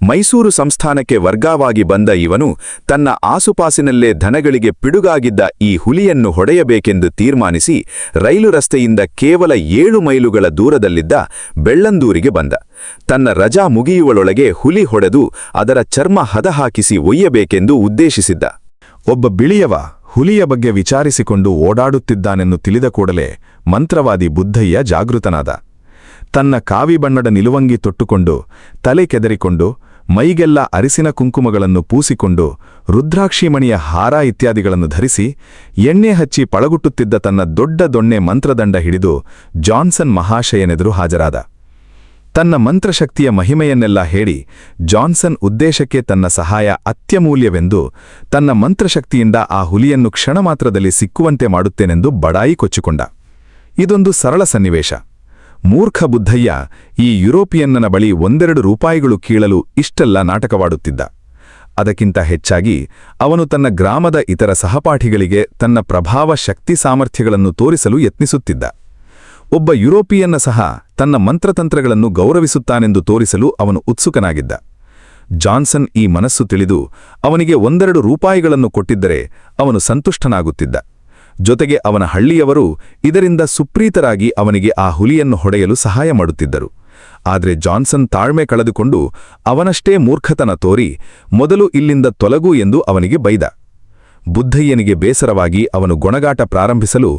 ಮೈಸೂರು ಸಂಸ್ಥಾನಕ್ಕೆ ವರ್ಗವಾಗಿ ಬಂದ ಇವನು ತನ್ನ ಆಸುಪಾಸಿನಲ್ಲೇ ದನಗಳಿಗೆ ಪಿಡುಗಾಗಿದ್ದ ಈ ಹುಲಿಯನ್ನು ಹೊಡೆಯಬೇಕೆಂದು ತೀರ್ಮಾನಿಸಿ ರೈಲು ರಸ್ತೆಯಿಂದ ಕೇವಲ 7 ಮೈಲುಗಳ ದೂರದಲ್ಲಿದ್ದ ಬೆಳ್ಳಂದೂರಿಗೆ ಬಂದ. ತನ್ನ ರಜಾ ಮುಗಿಯುವಳೊಳಗೆ ಹುಲಿ ಹೊಡೆದು ಅದರ ಚರ್ಮ ಹದಹಾಕಿಸಿ ಒಯ್ಯಬೇಕೆಂದು ಉದ್ದೇಶಿಸಿದ್ದ. ಒಬ್ಬ ಬಿಳಿಯವ ಹುಲಿಯ ಬಗ್ಗೆ ವಿಚಾರಿಸಿಕೊಂಡು ಓಡಾಡುತ್ತಿದ್ದಾನೆನ್ನು ತಿಳಿದ ಕೂಡಲೇ ಮಂತ್ರವಾದಿ ಬುದ್ಧಯ್ಯ ಜಾಗೃತನಾದ. ತನ್ನ ಕಾವಿ ಬಣ್ಣದ ನಿಲುವಂಗಿ ತೊಟ್ಟುಕೊಂಡು ತಲೆ ಕೆದರಿಕೊಂಡು ಮೈಗೆಲ್ಲ ಅರಿಸಿನ ಕುಂಕುಮಗಳನ್ನು ಪೂಸಿಕೊಂಡು ರುದ್ರಾಕ್ಷಿಮಣಿಯ ಹಾರ ಇತ್ಯಾದಿಗಳನ್ನು ಧರಿಸಿ ಎಣ್ಣೆ ಹಚ್ಚಿ ಪಳಗುಟ್ಟುತ್ತಿದ್ದ ತನ್ನ ದೊಡ್ಡ ದೊಣ್ಣೆ ಮಂತ್ರದಂಡ ಹಿಡಿದು ಜಾನ್ಸನ್ ಮಹಾಶಯನೆದುರು ಹಾಜರಾದ. ತನ್ನ ಮಂತ್ರಶಕ್ತಿಯ ಮಹಿಮೆಯನ್ನೆಲ್ಲ ಹೇಳಿ ಜಾನ್ಸನ್ ಉದ್ದೇಶಕ್ಕೆ ತನ್ನ ಸಹಾಯ ಅತ್ಯಮೂಲ್ಯವೆಂದು ತನ್ನ ಮಂತ್ರಶಕ್ತಿಯಿಂದ ಆ ಹುಲಿಯನ್ನು ಕ್ಷಣಮಾತ್ರದಲ್ಲಿ ಸಿಕ್ಕುವಂತೆ ಮಾಡುತ್ತೇನೆಂದು ಬಡಾಯಿ ಕೊಚ್ಚಿಕೊಂಡ. ಇದೊಂದು ಸರಳ ಸನ್ನಿವೇಶ. ಮೂರ್ಖ ಬುದ್ಧಯ್ಯ ಈ ಯುರೋಪಿಯನ್ನನ ಬಳಿ 1-2 ರೂಪಾಯಿಗಳು ಕೀಳಲು ಇಷ್ಟೆಲ್ಲ ನಾಟಕವಾಡುತ್ತಿದ್ದ. ಅದಕ್ಕಿಂತ ಹೆಚ್ಚಾಗಿ ಅವನು ತನ್ನ ಗ್ರಾಮದ ಇತರ ಸಹಪಾಠಿಗಳಿಗೆ ತನ್ನ ಪ್ರಭಾವ ಶಕ್ತಿ ಸಾಮರ್ಥ್ಯಗಳನ್ನು ತೋರಿಸಲು ಯತ್ನಿಸುತ್ತಿದ್ದ. ಒಬ್ಬ ಯುರೋಪಿಯನ್ನ ಸಹ ತನ್ನ ಮಂತ್ರತಂತ್ರಗಳನ್ನು ಗೌರವಿಸುತ್ತಾನೆಂದು ತೋರಿಸಲು ಅವನು ಉತ್ಸುಕನಾಗಿದ್ದ. ಜಾನ್ಸನ್ ಈ ಮನಸ್ಸು ತಿಳಿದು ಅವನಿಗೆ 1-2 ರೂಪಾಯಿಗಳನ್ನು ಕೊಟ್ಟಿದ್ದರೆ ಅವನು ಸಂತುಷ್ಟನಾಗುತ್ತಿದ್ದ. ಜೊತೆಗೆ ಅವನ ಹಳ್ಳಿಯವರು ಇದರಿಂದ ಸುಪ್ರೀತರಾಗಿ ಅವನಿಗೆ ಆ ಹುಲಿಯನ್ನು ಹೊಡೆಯಲು ಸಹಾಯ ಮಾಡುತ್ತಿದ್ದರು. ಆದರೆ ಜಾನ್ಸನ್ ತಾಳ್ಮೆ ಕಳೆದುಕೊಂಡು ಅವನಷ್ಟೇ ಮೂರ್ಖತನ ತೋರಿ ಮೊದಲು ಇಲ್ಲಿಂದ ತೊಲಗು ಎಂದು ಅವನಿಗೆ ಬೈದ. ಬುದ್ಧಯ್ಯನಿಗೆ ಬೇಸರವಾಗಿ ಅವನು ಗೊಣಗಾಟ ಪ್ರಾರಂಭಿಸಲು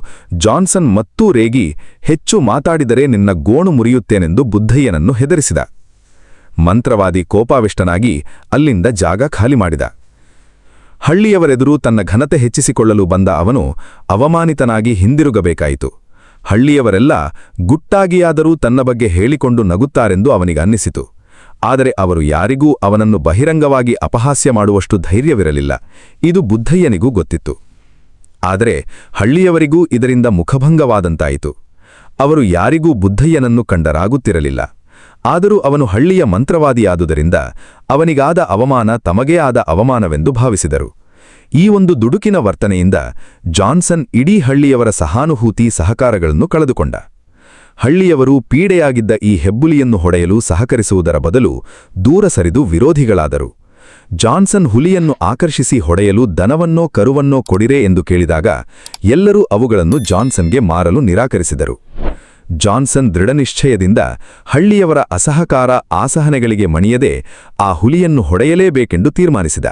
ಜಾನ್ಸನ್ ಮತ್ತೂ ರೇಗಿ ಹೆಚ್ಚು ಮಾತಾಡಿದರೆ ನಿನ್ನ ಗೋಣು ಮುರಿಯುತ್ತೇನೆಂದು ಬುದ್ಧಯ್ಯನನ್ನು ಹೆದರಿಸಿದ. ಮಂತ್ರವಾದಿ ಕೋಪಾವಿಷ್ಟನಾಗಿ ಅಲ್ಲಿಂದ ಜಾಗ ಖಾಲಿ ಮಾಡಿದ. ಹಳ್ಳಿಯವರೆದುರು ತನ್ನ ಘನತೆ ಹೆಚ್ಚಿಸಿಕೊಳ್ಳಲು ಬಂದ ಅವನು ಅವಮಾನಿತನಾಗಿ ಹಿಂದಿರುಗಬೇಕಾಯಿತು. ಹಳ್ಳಿಯವರೆಲ್ಲ ಗುಟ್ಟಾಗಿಯಾದರೂ ತನ್ನ ಬಗ್ಗೆ ಹೇಳಿಕೊಂಡು ನಗುತ್ತಾರೆಂದು ಅವನಿಗನ್ನಿಸಿತು. ಆದರೆ ಅವರು ಯಾರಿಗೂ ಅವನನ್ನು ಬಹಿರಂಗವಾಗಿ ಅಪಹಾಸ್ಯ ಮಾಡುವಷ್ಟು ಧೈರ್ಯವಿರಲಿಲ್ಲ. ಇದು ಬುದ್ಧಯ್ಯನಿಗೂ ಗೊತ್ತಿತ್ತು. ಆದರೆ ಹಳ್ಳಿಯವರಿಗೂ ಇದರಿಂದ ಮುಖಭಂಗವಾದಂತಾಯಿತು. ಅವರು ಯಾರಿಗೂ ಬುದ್ಧಯ್ಯನನ್ನು ಕಂಡರಾಗುತ್ತಿರಲಿಲ್ಲ. ಆದರೂ ಅವನು ಹಳ್ಳಿಯ ಮಂತ್ರವಾದಿಯಾದುದರಿಂದ ಅವನಿಗಾದ ಅವಮಾನ ತಮಗೇ ಆದ ಅವಮಾನವೆಂದು ಭಾವಿಸಿದರು. ಈ ಒಂದು ದುಡುಕಿನ ವರ್ತನೆಯಿಂದ ಜಾನ್ಸನ್ ಇಡೀ ಹಳ್ಳಿಯವರ ಸಹಾನುಭೂತಿ ಸಹಕಾರಗಳನ್ನು ಕಳೆದುಕೊಂಡ. ಹಳ್ಳಿಯವರು ಪೀಡೆಯಾಗಿದ್ದ ಈ ಹೆಬ್ಬುಲಿಯನ್ನು ಹೊಡೆಯಲು ಸಹಕರಿಸುವುದರ ಬದಲು ದೂರ ಸರಿದು ವಿರೋಧಿಗಳಾದರು. ಜಾನ್ಸನ್ ಹುಲಿಯನ್ನು ಆಕರ್ಷಿಸಿ ಹೊಡೆಯಲು ದನವನ್ನೋ ಕರುವನ್ನೋ ಕೊಡಿರೆ ಎಂದು ಕೇಳಿದಾಗ ಎಲ್ಲರೂ ಅವುಗಳನ್ನು ಜಾನ್ಸನ್ಗೆ ಮಾರಲು ನಿರಾಕರಿಸಿದರು. ಜಾನ್ಸನ್ ದೃಢನಿಶ್ಚಯದಿಂದ ಹಳ್ಳಿಯವರ ಅಸಹಕಾರ ಆಸಹನೆಗಳಿಗೆ ಮಣಿಯದೆ ಆ ಹುಲಿಯನ್ನು ಹೊಡೆಯಲೇಬೇಕೆಂದು ತೀರ್ಮಾನಿಸಿದ.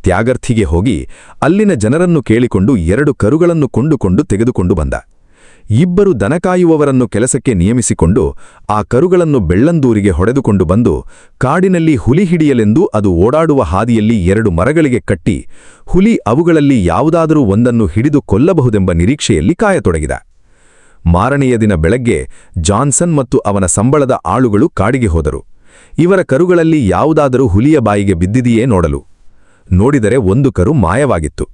ತ್ಯಾಗರ್ಥಿಗೆ ಹೋಗಿ ಅಲ್ಲಿನ ಜನರನ್ನು ಕೇಳಿಕೊಂಡು 2 ಕರುಗಳನ್ನು ಕೊಂಡುಕೊಂಡು ತೆಗೆದುಕೊಂಡು ಬಂದ. ಇಬ್ಬರು ದನಕಾಯುವವರನ್ನು ಕೆಲಸಕ್ಕೆ ನಿಯಮಿಸಿಕೊಂಡು ಆ ಕರುಗಳನ್ನು ಬೆಳ್ಳಂದೂರಿಗೆ ಹೊಡೆದುಕೊಂಡು ಬಂದು ಕಾಡಿನಲ್ಲಿ ಹುಲಿ ಹಿಡಿಯಲೆಂದು ಅದು ಓಡಾಡುವ ಹಾದಿಯಲ್ಲಿ 2 ಮರಗಳಿಗೆ ಕಟ್ಟಿ ಹುಲಿ ಅವುಗಳಲ್ಲಿ ಯಾವುದಾದರೂ ಒಂದನ್ನು ಹಿಡಿದು ಕೊಲ್ಲಬಹುದೆಂಬ ನಿರೀಕ್ಷೆಯಲ್ಲಿ ಕಾಯತೊಡಗಿದ. ಮಾರನೆಯ ದಿನ ಬೆಳಗ್ಗೆ ಜಾನ್ಸನ್ ಮತ್ತು ಅವನ ಸಂಬಳದ ಆಳುಗಳು ಕಾಡಿಗೆ ಹೋದರು. ಇವರ ಕರುಗಳಲ್ಲಿ ಯಾವುದಾದರೂ ಹುಲಿಯ ಬಾಯಿಗೆ ಬಿದ್ದಿದೆಯೇ ನೋಡಲು. ನೋಡಿದರೆ 1 ಕರು ಮಾಯವಾಗಿತ್ತು.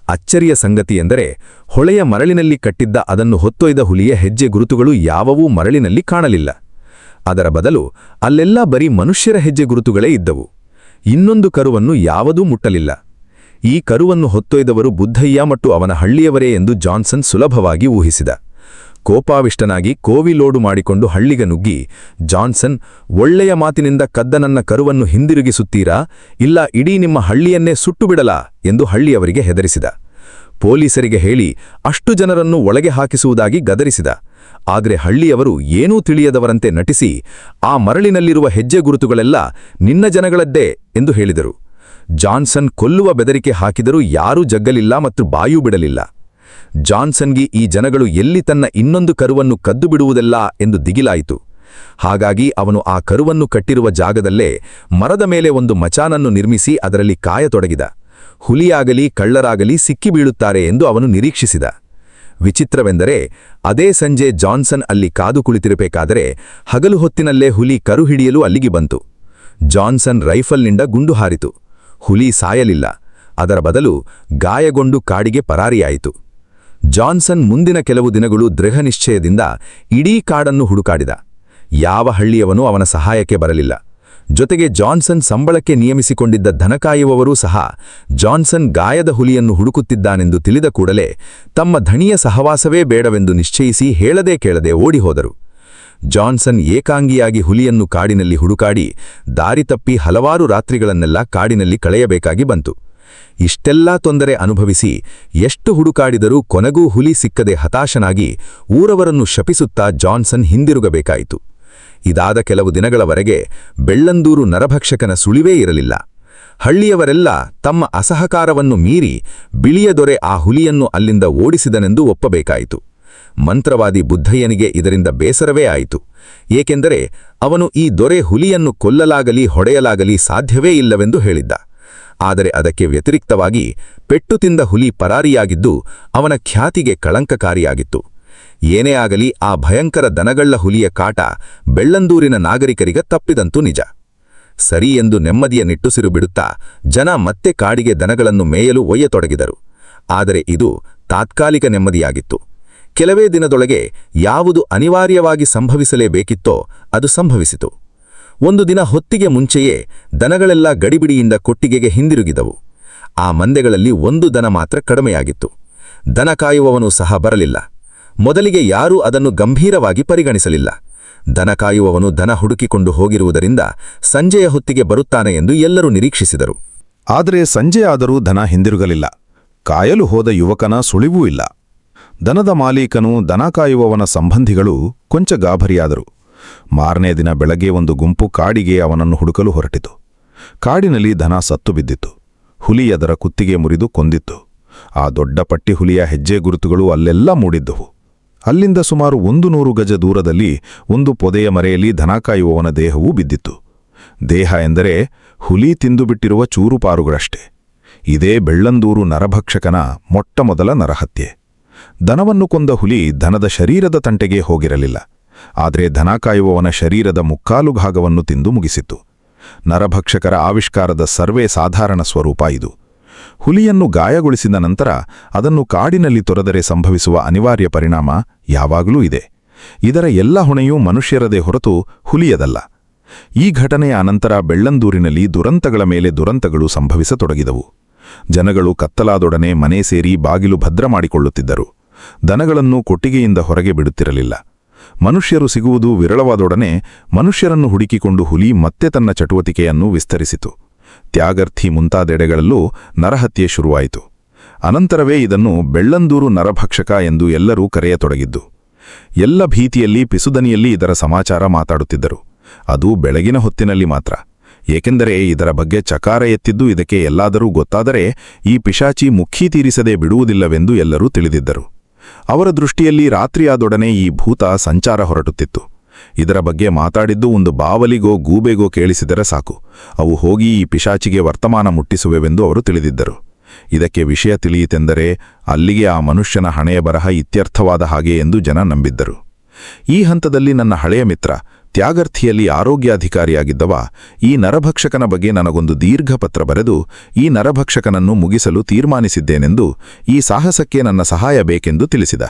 ಅಚ್ಚರಿಯ ಸಂಗತಿಯೆಂದರೆ ಹೊಳೆಯ ಮರಳಿನಲ್ಲಿ ಕಟ್ಟಿದ್ದ ಅದನ್ನು ಹೊತ್ತೊಯ್ದ ಹುಲಿಯ ಹೆಜ್ಜೆ ಗುರುತುಗಳು ಯಾವವೂ ಮರಳಿನಲ್ಲಿ ಕಾಣಲಿಲ್ಲ. ಅದರ ಬದಲು ಅಲ್ಲೆಲ್ಲ ಬರೀ ಮನುಷ್ಯರ ಹೆಜ್ಜೆ ಗುರುತುಗಳೇ ಇದ್ದವು. ಇನ್ನೊಂದು ಕರುವನ್ನು ಯಾವುದೂ ಮುಟ್ಟಲಿಲ್ಲ. ಈ ಕರುವನ್ನು ಹೊತ್ತೊಯ್ದವರು ಬುದ್ಧಯ್ಯ ಮತ್ತು ಅವನ ಹಳ್ಳಿಯವರೇ ಎಂದು ಜಾನ್ಸನ್ ಸುಲಭವಾಗಿ ಊಹಿಸಿದ. ಕೋಪಾವಿಷ್ಟನಾಗಿ ಕೋವಿಲೋಡು ಮಾಡಿಕೊಂಡು ಹಳ್ಳಿಗೆ ನುಗ್ಗಿ, ಜಾನ್ಸನ್, ಒಳ್ಳೆಯ ಮಾತಿನಿಂದ ಕದ್ದ ನನ್ನ ಕರುವನ್ನು ಹಿಂದಿರುಗಿಸುತ್ತೀರಾ, ಇಲ್ಲ ಇಡೀ ನಿಮ್ಮ ಹಳ್ಳಿಯನ್ನೇ ಸುಟ್ಟುಬಿಡಲಾ ಎಂದು ಹಳ್ಳಿಯವರಿಗೆ ಹೆದರಿಸಿದ. ಪೊಲೀಸರಿಗೆ ಹೇಳಿ ಅಷ್ಟು ಜನರನ್ನು ಒಳಗೆ ಹಾಕಿಸುವುದಾಗಿ ಗದರಿಸಿದ. ಆದರೆ ಹಳ್ಳಿಯವರು ಏನೂ ತಿಳಿಯದವರಂತೆ ನಟಿಸಿ, ಆ ಮರಳಿನಲ್ಲಿರುವ ಹೆಜ್ಜೆ ಗುರುತುಗಳೆಲ್ಲ ನಿನ್ನ ಜನಗಳದ್ದೇ ಎಂದು ಹೇಳಿದರು. ಜಾನ್ಸನ್ ಕೊಲ್ಲುವ ಬೆದರಿಕೆ ಹಾಕಿದರೂ ಯಾರೂ ಜಗ್ಗಲಿಲ್ಲ ಮತ್ತು ಬಾಯೂ ಬಿಡಲಿಲ್ಲ. ಜಾನ್ಸನ್ಗೆ ಈ ಜನಗಳು ಎಲ್ಲಿ ತನ್ನ ಇನ್ನೊಂದು ಕರುವನ್ನು ಕದ್ದು ಬಿಡುವುದೆಲ್ಲ ಎಂದು ದಿಗಿಲಾಯಿತು. ಹಾಗಾಗಿ ಅವನು ಆ ಕರುವನ್ನು ಕಟ್ಟಿರುವ ಜಾಗದಲ್ಲೇ ಮರದ ಮೇಲೆ ಒಂದು ಮಚಾನನ್ನು ನಿರ್ಮಿಸಿ ಅದರಲ್ಲಿ ಕಾಯತೊಡಗಿದ. ಹುಲಿಯಾಗಲಿ ಕಳ್ಳರಾಗಲಿ ಸಿಕ್ಕಿಬೀಳುತ್ತಾರೆ ಎಂದು ಅವನು ನಿರೀಕ್ಷಿಸಿದ. ವಿಚಿತ್ರವೆಂದರೆ ಅದೇ ಸಂಜೆ ಜಾನ್ಸನ್ ಅಲ್ಲಿ ಕಾದು ಕುಳಿತಿರಬೇಕಾದರೆ ಹಗಲು ಹೊತ್ತಿನಲ್ಲೇ ಹುಲಿ ಕರು ಹಿಡಿಯಲು ಅಲ್ಲಿಗೆ ಬಂತು. ಜಾನ್ಸನ್ ರೈಫಲ್ನಿಂದ ಗುಂಡು ಹಾರಿತು. ಹುಲಿ ಸಾಯಲಿಲ್ಲ. ಅದರ ಬದಲು ಗಾಯಗೊಂಡು ಕಾಡಿಗೆ ಪರಾರಿಯಾಯಿತು. ಜಾನ್ಸನ್ ಮುಂದಿನ ಕೆಲವು ದಿನಗಳು ದೃಢನಿಶ್ಚಯದಿಂದ ಇಡೀ ಕಾಡನ್ನು ಹುಡುಕಾಡಿದ. ಯಾವ ಹಳ್ಳಿಯವನೂ ಅವನ ಸಹಾಯಕ್ಕೆ ಬರಲಿಲ್ಲ. ಜೊತೆಗೆ ಜಾನ್ಸನ್ ಸಂಬಳಕ್ಕೆ ನಿಯಮಿಸಿಕೊಂಡಿದ್ದ ದನಕಾಯುವವರೂ ಸಹ ಜಾನ್ಸನ್ ಗಾಯದ ಹುಲಿಯನ್ನು ಹುಡುಕುತ್ತಿದ್ದಾನೆಂದು ತಿಳಿದ ಕೂಡಲೇ ತಮ್ಮ ಧಣಿಯ ಸಹವಾಸವೇ ಬೇಡವೆಂದು ನಿಶ್ಚಯಿಸಿ ಹೇಳದೇ ಕೇಳದೆ ಓಡಿಹೋದರು. ಜಾನ್ಸನ್ ಏಕಾಂಗಿಯಾಗಿ ಹುಲಿಯನ್ನು ಕಾಡಿನಲ್ಲಿ ಹುಡುಕಾಡಿ ದಾರಿ ತಪ್ಪಿ ಹಲವಾರು ರಾತ್ರಿಗಳನ್ನೆಲ್ಲ ಕಾಡಿನಲ್ಲಿ ಕಳೆಯಬೇಕಾಗಿ ಬಂತು. ಇಷ್ಟೆಲ್ಲಾ ತೊಂದರೆ ಅನುಭವಿಸಿ ಎಷ್ಟು ಹುಡುಕಾಡಿದರೂ ಕೊನೆಗೂ ಹುಲಿ ಸಿಕ್ಕದೆ ಹತಾಶನಾಗಿ ಊರವರನ್ನು ಶಪಿಸುತ್ತಾ ಜಾನ್ಸನ್ ಹಿಂದಿರುಗಬೇಕಾಯಿತು. ಇದಾದ ಕೆಲವು ದಿನಗಳವರೆಗೆ ಬೆಳ್ಳಂದೂರು ನರಭಕ್ಷಕನ ಸುಳಿವೇ ಇರಲಿಲ್ಲ. ಹಳ್ಳಿಯವರೆಲ್ಲ ತಮ್ಮ ಅಸಹಕಾರವನ್ನು ಮೀರಿ ಬಿಳಿಯ ದೊರೆ ಆ ಹುಲಿಯನ್ನು ಅಲ್ಲಿಂದ ಓಡಿಸಿದನೆಂದು ಒಪ್ಪಬೇಕಾಯಿತು. ಮಂತ್ರವಾದಿ ಬುದ್ಧಯ್ಯನಿಗೆ ಇದರಿಂದ ಬೇಸರವೇ ಆಯಿತು. ಏಕೆಂದರೆ ಅವನು ಈ ದೊರೆ ಹುಲಿಯನ್ನು ಕೊಲ್ಲಲಾಗಲಿ ಹೊಡೆಯಲಾಗಲಿ ಸಾಧ್ಯವೇ ಇಲ್ಲವೆಂದು ಹೇಳಿದ್ದ. ಆದರೆ ಅದಕ್ಕೆ ವ್ಯತಿರಿಕ್ತವಾಗಿ ಪೆಟ್ಟು ತಿಂದ ಹುಲಿ ಪರಾರಿಯಾಗಿದ್ದು ಅವನ ಖ್ಯಾತಿಗೆ ಕಳಂಕಕಾರಿಯಾಗಿತ್ತು. ಏನೇ ಆಗಲಿ ಆ ಭಯಂಕರ ದನಗಳ್ಳ ಹುಲಿಯ ಕಾಟ ಬೆಳ್ಳಂದೂರಿನ ನಾಗರಿಕರಿಗೆ ತಪ್ಪಿದಂತೂ ನಿಜ. ಸರಿ ಎಂದು ನೆಮ್ಮದಿಯ ನಿಟ್ಟುಸಿರು ಬಿಡುತ್ತಾ ಜನ ಮತ್ತೆ ಕಾಡಿಗೆ ದನಗಳನ್ನು ಮೇಯಲು ಒಯ್ಯತೊಡಗಿದರು. ಆದರೆ ಇದು ತಾತ್ಕಾಲಿಕ ನೆಮ್ಮದಿಯಾಗಿತ್ತು. ಕೆಲವೇ ದಿನದೊಳಗೆ ಯಾವುದು ಅನಿವಾರ್ಯವಾಗಿ ಸಂಭವಿಸಲೇಬೇಕಿತ್ತೋ ಅದು ಸಂಭವಿಸಿತು. ಒಂದು ದಿನ ಹೊತ್ತಿಗೆ ಮುಂಚೆಯೇ ದನಗಳೆಲ್ಲ ಗಡಿಬಿಡಿಯಿಂದ ಕೊಟ್ಟಿಗೆಗೆ ಹಿಂದಿರುಗಿದವು. ಆ ಮಂದೆಗಳಲ್ಲಿ ಒಂದು ದನ ಮಾತ್ರ ಕಡಿಮೆಯಾಗಿತ್ತು. ದನ ಕಾಯುವವನು ಸಹ ಬರಲಿಲ್ಲ. ಮೊದಲಿಗೆ ಯಾರೂ ಅದನ್ನು ಗಂಭೀರವಾಗಿ ಪರಿಗಣಿಸಲಿಲ್ಲ. ದನ ಕಾಯುವವನು ದನ ಹುಡುಕಿಕೊಂಡು ಹೋಗಿರುವುದರಿಂದ ಸಂಜೆಯ ಹೊತ್ತಿಗೆ ಬರುತ್ತಾನೆ ಎಂದು ಎಲ್ಲರೂ ನಿರೀಕ್ಷಿಸಿದರು. ಆದರೆ ಸಂಜೆಯಾದರೂ ದನ ಹಿಂದಿರುಗಲಿಲ್ಲ. ಕಾಯಲು ಹೋದ ಯುವಕನ ಸುಳಿವೂ ಇಲ್ಲ. ದನದ ಮಾಲೀಕನು ದನ ಕಾಯುವವನ ಸಂಬಂಧಿಗಳು ಕೊಂಚ ಗಾಬರಿಯಾದರು. ಮಾರನೇ ದಿನ ಬೆಳಗ್ಗೆ ಒಂದು ಗುಂಪು ಕಾಡಿಗೆ ಅವನನ್ನು ಹುಡುಕಲು ಹೊರಟಿತು. ಕಾಡಿನಲ್ಲಿ ದನ ಸತ್ತು ಬಿದ್ದಿತ್ತು. ಹುಲಿ ಅದರ ಕುತ್ತಿಗೆ ಮುರಿದು ಕೊಂದಿತ್ತು. ಆ ದೊಡ್ಡ ಪಟ್ಟಿ ಹುಲಿಯ ಹೆಜ್ಜೆ ಗುರುತುಗಳು ಅಲ್ಲೆಲ್ಲ ಮೂಡಿದ್ದವು. ಅಲ್ಲಿಂದ ಸುಮಾರು 100 ಗಜ ದೂರದಲ್ಲಿ ಒಂದು ಪೊದೆಯ ಮರೆಯಲ್ಲಿ ದನ ಕಾಯುವವನ ದೇಹವೂ ಬಿದ್ದಿತ್ತು. ದೇಹ ಎಂದರೆ ಹುಲಿ ತಿಂದುಬಿಟ್ಟಿರುವ ಚೂರುಪಾರುಗಳಷ್ಟೇ. ಇದೇ ಬೆಳ್ಳಂದೂರು ನರಭಕ್ಷಕನ ಮೊಟ್ಟಮೊದಲ ನರಹತ್ಯೆ. ದನವನ್ನು ಕೊಂದ ಹುಲಿ ದನದ ಶರೀರದ ತಂಟೆಗೆ ಹೋಗಿರಲಿಲ್ಲ. ಆದರೆ ದನ ಕಾಯುವವನ ಶರೀರದ ಮುಕ್ಕಾಲು ಭಾಗವನ್ನು ತಿಂದು ಮುಗಿಸಿತ್ತು. ನರಭಕ್ಷಕರ ಆವಿಷ್ಕಾರದ ಸರ್ವೇ ಸಾಧಾರಣ ಸ್ವರೂಪ ಇದು. ಹುಲಿಯನ್ನು ಗಾಯಗೊಳಿಸಿದ ನಂತರ ಅದನ್ನು ಕಾಡಿನಲ್ಲಿ ತೊರೆದರೆ ಸಂಭವಿಸುವ ಅನಿವಾರ್ಯ ಪರಿಣಾಮ ಯಾವಾಗಲೂ ಇದೆ. ಇದರ ಎಲ್ಲ ಹೊಣೆಯೂ ಮನುಷ್ಯರದೇ ಹೊರತು ಹುಲಿಯದಲ್ಲ. ಈ ಘಟನೆಯ ಅನಂತರ ಬೆಳ್ಳಂದೂರಿನಲ್ಲಿ ದುರಂತಗಳ ಮೇಲೆ ದುರಂತಗಳು ಸಂಭವಿಸತೊಡಗಿದವು. ಜನಗಳು ಕತ್ತಲಾದೊಡನೆ ಮನೆ ಸೇರಿ ಬಾಗಿಲು ಭದ್ರ ಮಾಡಿಕೊಳ್ಳುತ್ತಿದ್ದರು. ದನಗಳನ್ನು ಕೊಟ್ಟಿಗೆಯಿಂದ ಹೊರಗೆ ಬಿಡುತ್ತಿರಲಿಲ್ಲ. ಮನುಷ್ಯರು ಸಿಗುವುದು ವಿರಳವಾದೊಡನೆ ಮನುಷ್ಯರನ್ನು ಹುಡುಕಿಕೊಂಡು ಹುಲಿ ಮತ್ತೆ ತನ್ನ ಚಟುವಟಿಕೆಯನ್ನು ವಿಸ್ತರಿಸಿತು. ತ್ಯಾಗರ್ಥಿ ಮುಂತಾದೆಡೆಗಳಲ್ಲೂ ನರಹತ್ಯೆ ಶುರುವಾಯಿತು. ಅನಂತರವೇ ಇದನ್ನು ಬೆಳ್ಳಂದೂರು ನರಭಕ್ಷಕ ಎಂದು ಎಲ್ಲರೂ ಕರೆಯತೊಡಗಿದ್ದು. ಎಲ್ಲ ಭೀತಿಯಲ್ಲಿ ಪಿಸುದನಿಯಲ್ಲಿ ಇದರ ಸಮಾಚಾರ ಮಾತಾಡುತ್ತಿದ್ದರು. ಅದು ಬೆಳಗಿನ ಹೊತ್ತಿನಲ್ಲಿ ಮಾತ್ರ. ಏಕೆಂದರೆ ಇದರ ಬಗ್ಗೆ ಚಕಾರ ಎತ್ತಿದ್ದು ಇದಕ್ಕೆ ಎಲ್ಲಾದರೂ ಗೊತ್ತಾದರೆ ಈ ಪಿಶಾಚಿ ಮುಖಿ ತೀರಿಸದೆ ಬಿಡುವುದಿಲ್ಲವೆಂದು ಎಲ್ಲರೂ ತಿಳಿದಿದ್ದರು. ಅವರ ದೃಷ್ಟಿಯಲ್ಲಿ ರಾತ್ರಿಯಾದೊಡನೆ ಈ ಭೂತ ಸಂಚಾರ ಹೊರಟುತ್ತಿತ್ತು. ಇದರ ಬಗ್ಗೆ ಮಾತಾಡಿದ್ದು ಒಂದು ಬಾವಲಿಗೋ ಗೂಬೆಗೋ ಕೇಳಿಸಿದರೆ ಸಾಕು, ಅವು ಹೋಗಿ ಈ ಪಿಶಾಚಿಗೆ ವರ್ತಮಾನ ಮುಟ್ಟಿಸುವೆವೆಂದು ಅವರು ತಿಳಿದಿದ್ದರು. ಇದಕ್ಕೆ ವಿಷಯ ತಿಳಿಯಿತೆಂದರೆ ಅಲ್ಲಿಗೆ ಆ ಮನುಷ್ಯನ ಹಣೆಯ ಬರಹ ಇತ್ಯರ್ಥವಾದ ಹಾಗೆ ಎಂದು ಜನ ನಂಬಿದ್ದರು. ಈ ಹಂತದಲ್ಲಿ ನನ್ನ ಹಳೆಯ ಮಿತ್ರ ತ್ಯಾಗರ್ಥಿಯಲ್ಲಿ ಆರೋಗ್ಯಾಧಿಕಾರಿಯಾಗಿದ್ದವ ಈ ನರಭಕ್ಷಕನ ಬಗ್ಗೆ ನನಗೊಂದು ದೀರ್ಘ ಪತ್ರ ಬರೆದು ಈ ನರಭಕ್ಷಕನನ್ನು ಮುಗಿಸಲು ತೀರ್ಮಾನಿಸಿದ್ದೇನೆಂದು, ಈ ಸಾಹಸಕ್ಕೆ ನನ್ನ ಸಹಾಯ ಬೇಕೆಂದು ತಿಳಿಸಿದ.